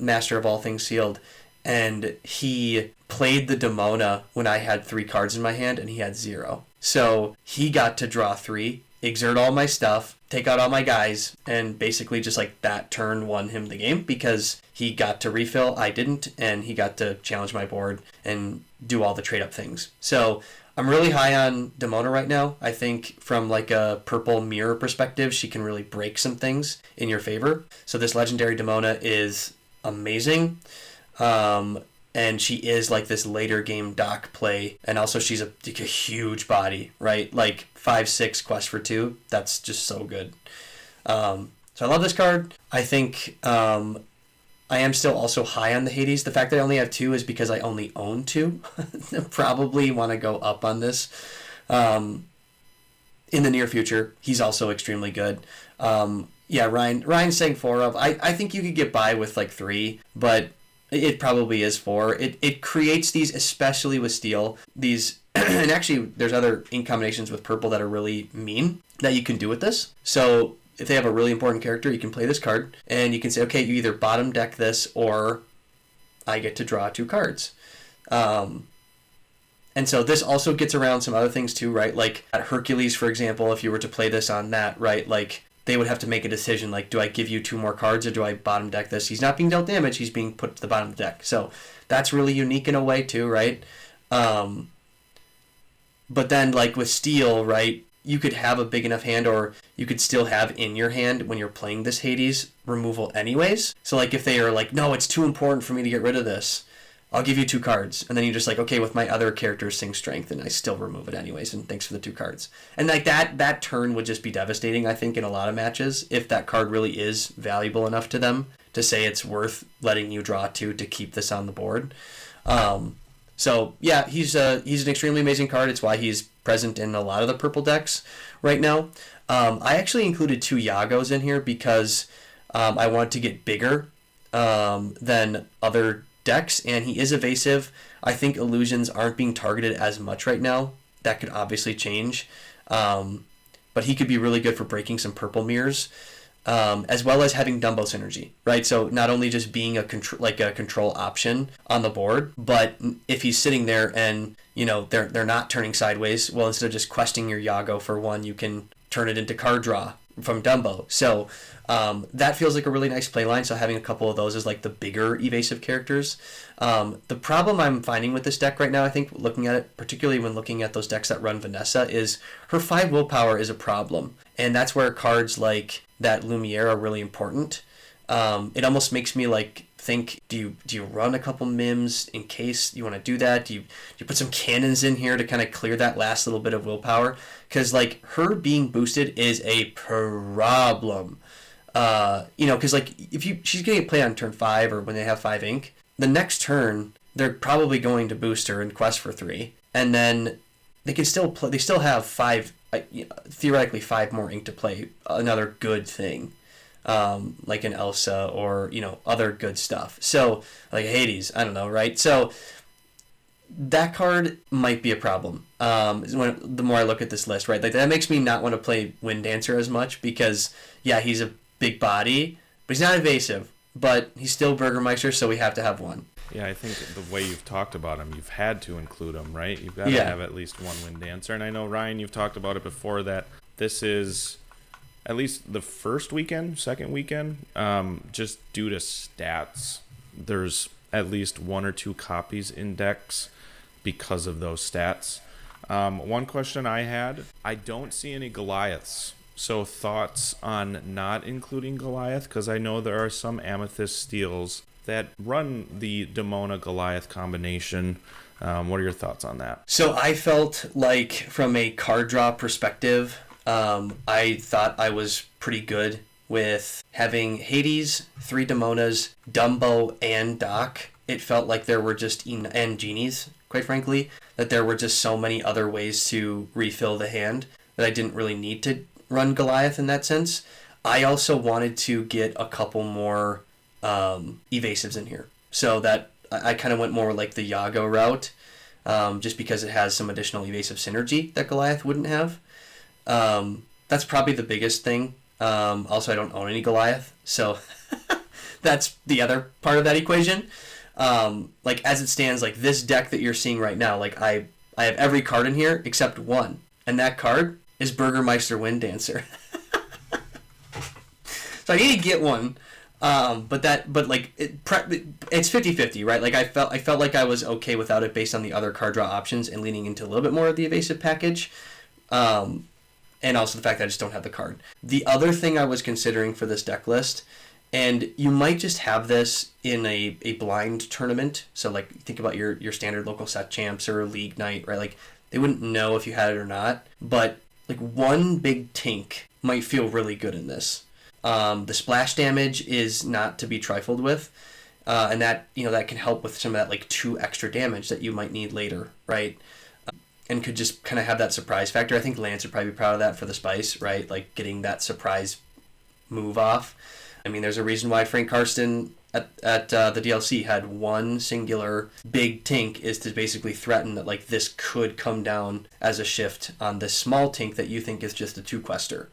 master of all things sealed, and he played the Demona when I had 3 cards in my hand and he had 0. So he got to draw 3, exert all my stuff, take out all my guys, and basically just that turn won him the game because he got to refill, I didn't, and he got to challenge my board and do all the trade-up things. So I'm really high on Demona right now. I think from a purple mirror perspective, she can really break some things in your favor. So this legendary Demona is amazing. And she is this later game Doc play. And also she's a huge body, right? 5/6 quest for 2. That's just so good. So I love this card. I think I am still also high on the Hades. The fact that I only have 2 is because I only own 2. Probably want to go up on this. In the near future, he's also extremely good. Ryan's saying 4 of. I think you could get by with like 3, but it probably is 4. It creates these, especially with steel, these, and actually there's other ink combinations with purple that are really mean that you can do with this. So if they have a really important character, you can play this card, and you can say, okay, you either bottom deck this, or I get to draw 2 cards. And so this also gets around some other things too, right? Like at Hercules, for example, if you were to play this on that, right? Like they would have to make a decision, like, do I give you 2 more cards or do I bottom deck this? He's not being dealt damage, he's being put to the bottom of the deck. So that's really unique in a way too, right? But then like with steel, right, you could have a big enough hand, or you could still have in your hand when you're playing this Hades removal anyways. So like if they are like, no, it's too important for me to get rid of this, I'll give you 2 cards. And then you're just like, okay, with my other characters sing strength, and I still remove it anyways, and thanks for the 2 cards. And like that turn would just be devastating, I think, in a lot of matches, if that card really is valuable enough to them to say it's worth letting you draw 2 to keep this on the board. So yeah, he's an extremely amazing card. It's why he's present in a lot of the purple decks right now. I actually included 2 Yagos in here because I want to get bigger than other decks, and he is evasive. I think illusions aren't being targeted as much right now. That could obviously change, but he could be really good for breaking some purple mirrors, as well as having Dumbo synergy, right? So not only just being a control option on the board, but if he's sitting there and they're not turning sideways, well, instead of just questing your Yago for 1, you can turn it into card draw from Dumbo. So that feels like a really nice play line. So having a couple of those is like the bigger evasive characters. The problem I'm finding with this deck right now, I think, looking at it, particularly when looking at those decks that run Vanessa, is her 5 willpower is a problem. And that's where cards like that Lumiere are really important. It almost makes me like think, do you run a couple Mims in case you want to do that? Do you put some cannons in here to kind of clear that last little bit of willpower? Because like her being boosted is a problem. Because like she's going to play on turn 5 or when they have 5 ink, the next turn they're probably going to boost her and quest for 3, and then they can still play. They still have 5, theoretically 5 more ink to play. Another good thing. Like an Elsa or, other good stuff. So, like Hades, I don't know, right? So, that card might be a problem. The more I look at this list, right? Like, that makes me not want to play Wind Dancer as much because, yeah, he's a big body, but he's not evasive. But he's still Burgermeister, so we have to have 1. Yeah, I think the way you've talked about him, you've had to include him, right? You've got to have at least 1 Wind Dancer. And I know, Ryan, you've talked about it before, that this is at least the second weekend, just due to stats, there's at least 1 or 2 copies in decks because of those stats. One question I had, I don't see any Goliaths. So thoughts on not including Goliath? Because I know there are some Amethyst Steels that run the Demona Goliath combination. What are your thoughts on that? So I felt like from a card draw perspective, I thought I was pretty good with having Hades, 3 Demonas, Dumbo, and Doc. It felt like there were just, and Genies, quite frankly, that there were just so many other ways to refill the hand that I didn't really need to run Goliath in that sense. I also wanted to get a couple more evasives in here. So that I kind of went more like the Yago route, just because it has some additional evasive synergy that Goliath wouldn't have. That's probably the biggest thing. Also, I don't own any Goliath, so that's the other part of that equation. Like as it stands, like this deck that you're seeing right now, like I have every card in here except 1, and that card is Burgermeister Wind Dancer. So I need to get 1, but it's 50-50, right? Like I felt like I was okay without it based on the other card draw options and leaning into a little bit more of the evasive package. And also the fact that I just don't have the card. The other thing I was considering for this deck list, and you might just have this in a blind tournament, so like think about your standard local set champs or league night, right? Like they wouldn't know if you had it or not, but like 1 big Tink might feel really good in this. The splash damage is not to be trifled with. And that, that can help with some of that like 2 extra damage that you might need later, right? And could just kind of have that surprise factor. I think Lance would probably be proud of that for the spice, right? Like getting that surprise move off. I mean, there's a reason why Frank Karsten at the DLC had one singular big tink, is to basically threaten that like this could come down as a shift on this small tink that you think is just a 2-quester.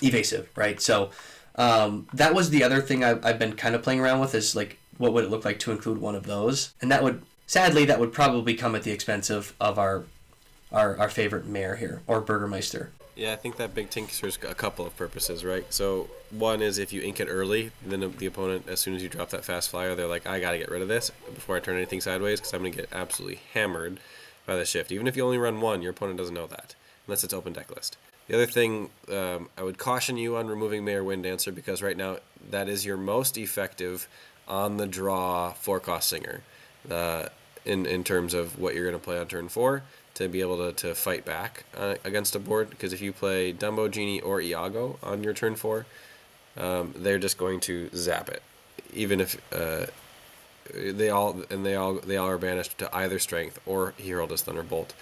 Evasive, right? So that was the other thing I've been kind of playing around with, is like, what would it look like to include one of those? And that would, sadly, probably come at the expense of our favorite mayor here, or Burgermeister. Yeah, I think that big tink serves a couple of purposes, right? So one is if you ink it early, then the opponent, as soon as you drop that fast flyer, they're like, I got to get rid of this before I turn anything sideways, because I'm going to get absolutely hammered by the shift. Even if you only run one, your opponent doesn't know that, unless it's open deck list. The other thing, I would caution you on removing Mayor Winddancer, because right now that is your most effective on-the-draw 4-cost singer in terms of what you're going to play on turn 4 to be able to fight back against a board. Because if you play Dumbo, Genie, or Iago on your turn 4, they're just going to zap it, even if they all are banished to either Strength or He Hurled His Thunderbolt.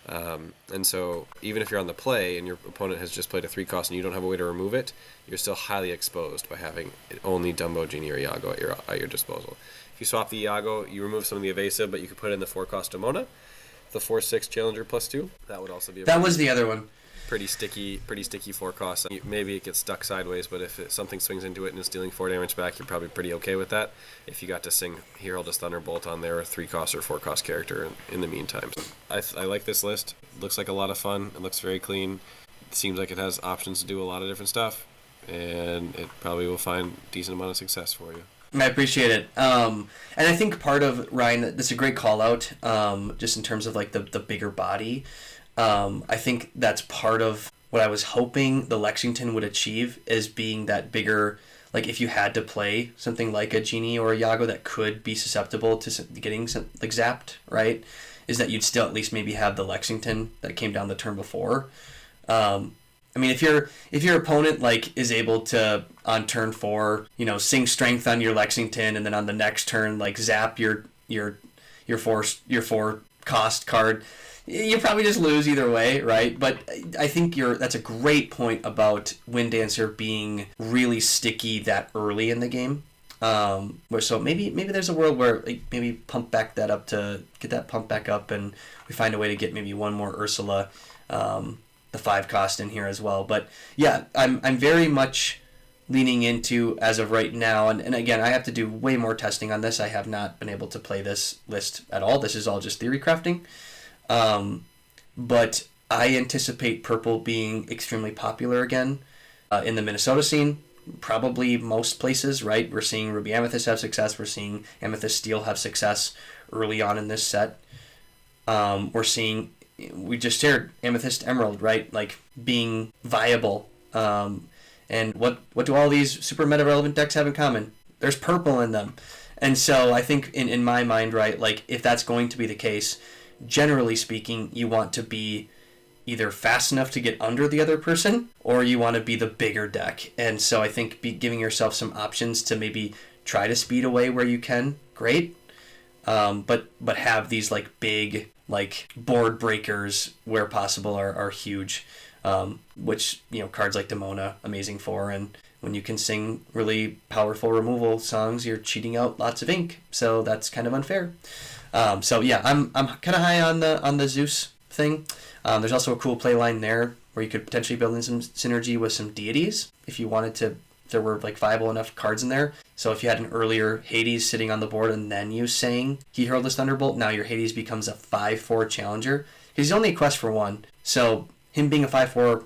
And so even if you're on the play and your opponent has just played a 3-cost and you don't have a way to remove it, you're still highly exposed by having only Dumbo, Genie, or Iago at your disposal. If you swap the Iago, you remove some of the evasive, but you could put in the 4-cost Demona, the 4/6 Challenger +2. That would also be that was the other one. Pretty sticky 4-cost. Maybe it gets stuck sideways, but if something swings into it and is dealing 4 damage back, you're probably pretty okay with that. If you got to sing Herald as Thunderbolt on their 3-cost or 4-cost character in the meantime. I like this list. It looks like a lot of fun. It looks very clean. It seems like it has options to do a lot of different stuff, and it probably will find a decent amount of success for you. I appreciate it. And I think part of, Ryan, that's a great call out, just in terms of like the bigger body. I think that's part of what I was hoping the Lexington would achieve, is being that bigger, like if you had to play something like a Genie or a Iago that could be susceptible to getting like zapped, right? Is that you'd still at least maybe have the Lexington that came down the turn before. I mean, if your opponent like is able to on turn 4, sing Strength on your Lexington, and then on the next turn like zap your 4-cost card, you probably just lose either way, right? But I think that's a great point about Winddancer being really sticky that early in the game. So maybe there's a world where like, maybe pump back that up to get that pump back up, and we find a way to get maybe one more Ursula, the 5-cost in here as well. But yeah, I'm very much leaning into, as of right now, and again, I have to do way more testing on this. I have not been able to play this list at all. This is all just theory crafting. But I anticipate purple being extremely popular again in the Minnesota scene. Probably most places, right? We're seeing Ruby Amethyst have success. We're seeing Amethyst Steel have success early on in this set. We just shared Amethyst Emerald, right? Like being viable. And what do all these super meta relevant decks have in common? There's purple in them. And so I think in my mind, right, like if that's going to be the case, generally speaking, you want to be either fast enough to get under the other person, or you want to be the bigger deck. And so I think giving yourself some options to maybe try to speed away where you can, great. But have these like big like board breakers where possible are huge. Which cards like Demona amazing for, and when you can sing really powerful removal songs, you're cheating out lots of ink. So that's kind of unfair. So yeah, I'm kind of high on the Zeus thing. There's also a cool play line there where you could potentially build in some synergy with some deities if you wanted to. If there were like viable enough cards in there. So if you had an earlier Hades sitting on the board and then you sang He Hurled His Thunderbolt, now your Hades becomes a 5/4 challenger. He's only a quest for 1, so him being a 5/4,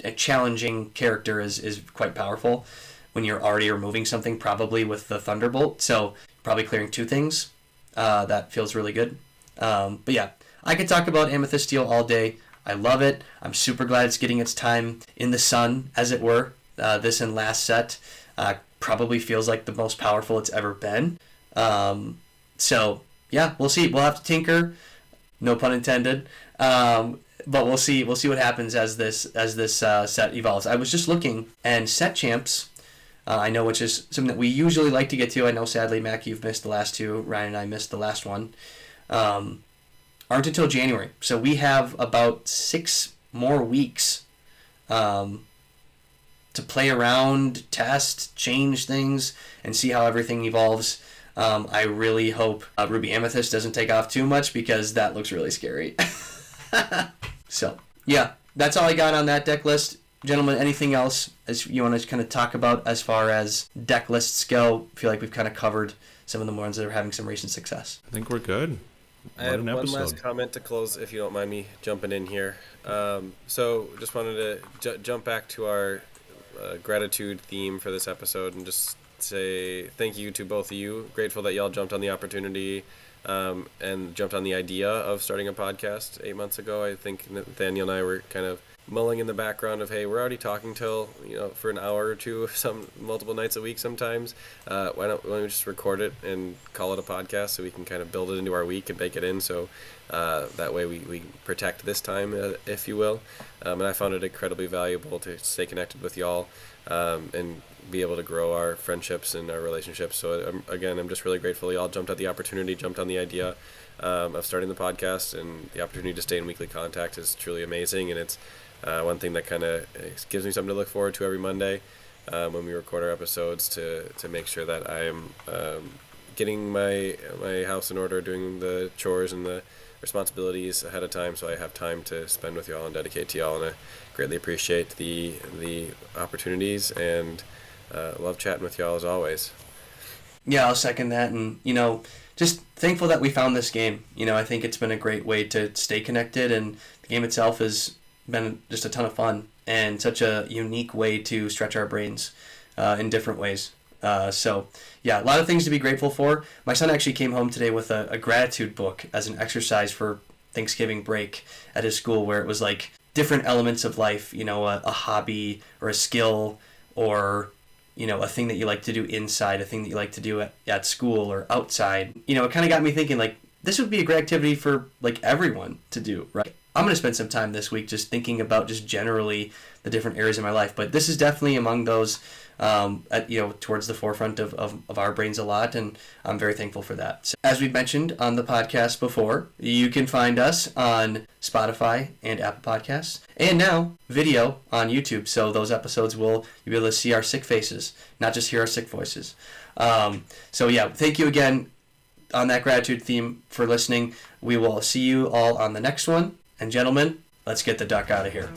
a challenging character is quite powerful when you're already removing something, probably with the Thunderbolt. So probably clearing 2 things. That feels really good. But yeah, I could talk about Amethyst Steel all day. I love it. I'm super glad it's getting its time in the sun, as it were. This and last set probably feels like the most powerful it's ever been. So yeah, we'll see. We'll have to tinker. No pun intended. But we'll see what happens as this set evolves. I was just looking, and set champs, I know, which is something that we usually like to get to. I know, sadly, Mack, you've missed the last two. Ryan and I missed the last one. Aren't until January. So we have about 6 more weeks to play around, test, change things, and see how everything evolves. I really hope Ruby Amethyst doesn't take off too much, because that looks really scary. So, yeah, that's all I got on that deck list. Gentlemen, anything else as you want to kind of talk about as far as deck lists go? I feel like we've kind of covered some of the ones that are having some recent success. I think we're good. I had one last comment to close, if you don't mind me jumping in here. So just wanted to jump back to our gratitude theme for this episode and just say thank you to both of you. Grateful that y'all jumped on the opportunity and jumped on the idea of starting a podcast 8 months ago. I think Nathaniel and I were kind of mulling in the background of, hey, we're already talking till, for an hour or two, multiple nights a week sometimes. Why don't we just record it and call it a podcast, so we can kind of build it into our week and bake it in, so that way we protect this time, if you will. And I found it incredibly valuable to stay connected with y'all and be able to grow our friendships and our relationships. So again, I'm just really grateful y'all jumped at the opportunity, jumped on the idea of starting the podcast, and the opportunity to stay in weekly contact is truly amazing. And it's one thing that kind of gives me something to look forward to every Monday when we record our episodes, to make sure that I am getting my house in order, doing the chores and the responsibilities ahead of time, so I have time to spend with y'all and dedicate to y'all. And I greatly appreciate the opportunities, and love chatting with y'all as always. Yeah, I'll second that. And, just thankful that we found this game. I think it's been a great way to stay connected, and the game itself has been just a ton of fun and such a unique way to stretch our brains in different ways. So, yeah, a lot of things to be grateful for. My son actually came home today with a gratitude book as an exercise for Thanksgiving break at his school, where it was like different elements of life, a hobby or a skill, or a thing that you like to do inside, a thing that you like to do at school or outside. It kind of got me thinking, like, this would be a great activity for, like, everyone to do, right? I'm going to spend some time this week just thinking about just generally the different areas of my life. But this is definitely among those, towards the forefront of our brains a lot, and I'm very thankful for that. So, as we've mentioned on the podcast before, you can find us on Spotify and Apple Podcasts, and now video on YouTube. So those episodes you'll be able to see our sick faces, not just hear our sick voices. So yeah, thank you again on that gratitude theme for listening. We will see you all on the next one. And gentlemen, let's get the duck out of here.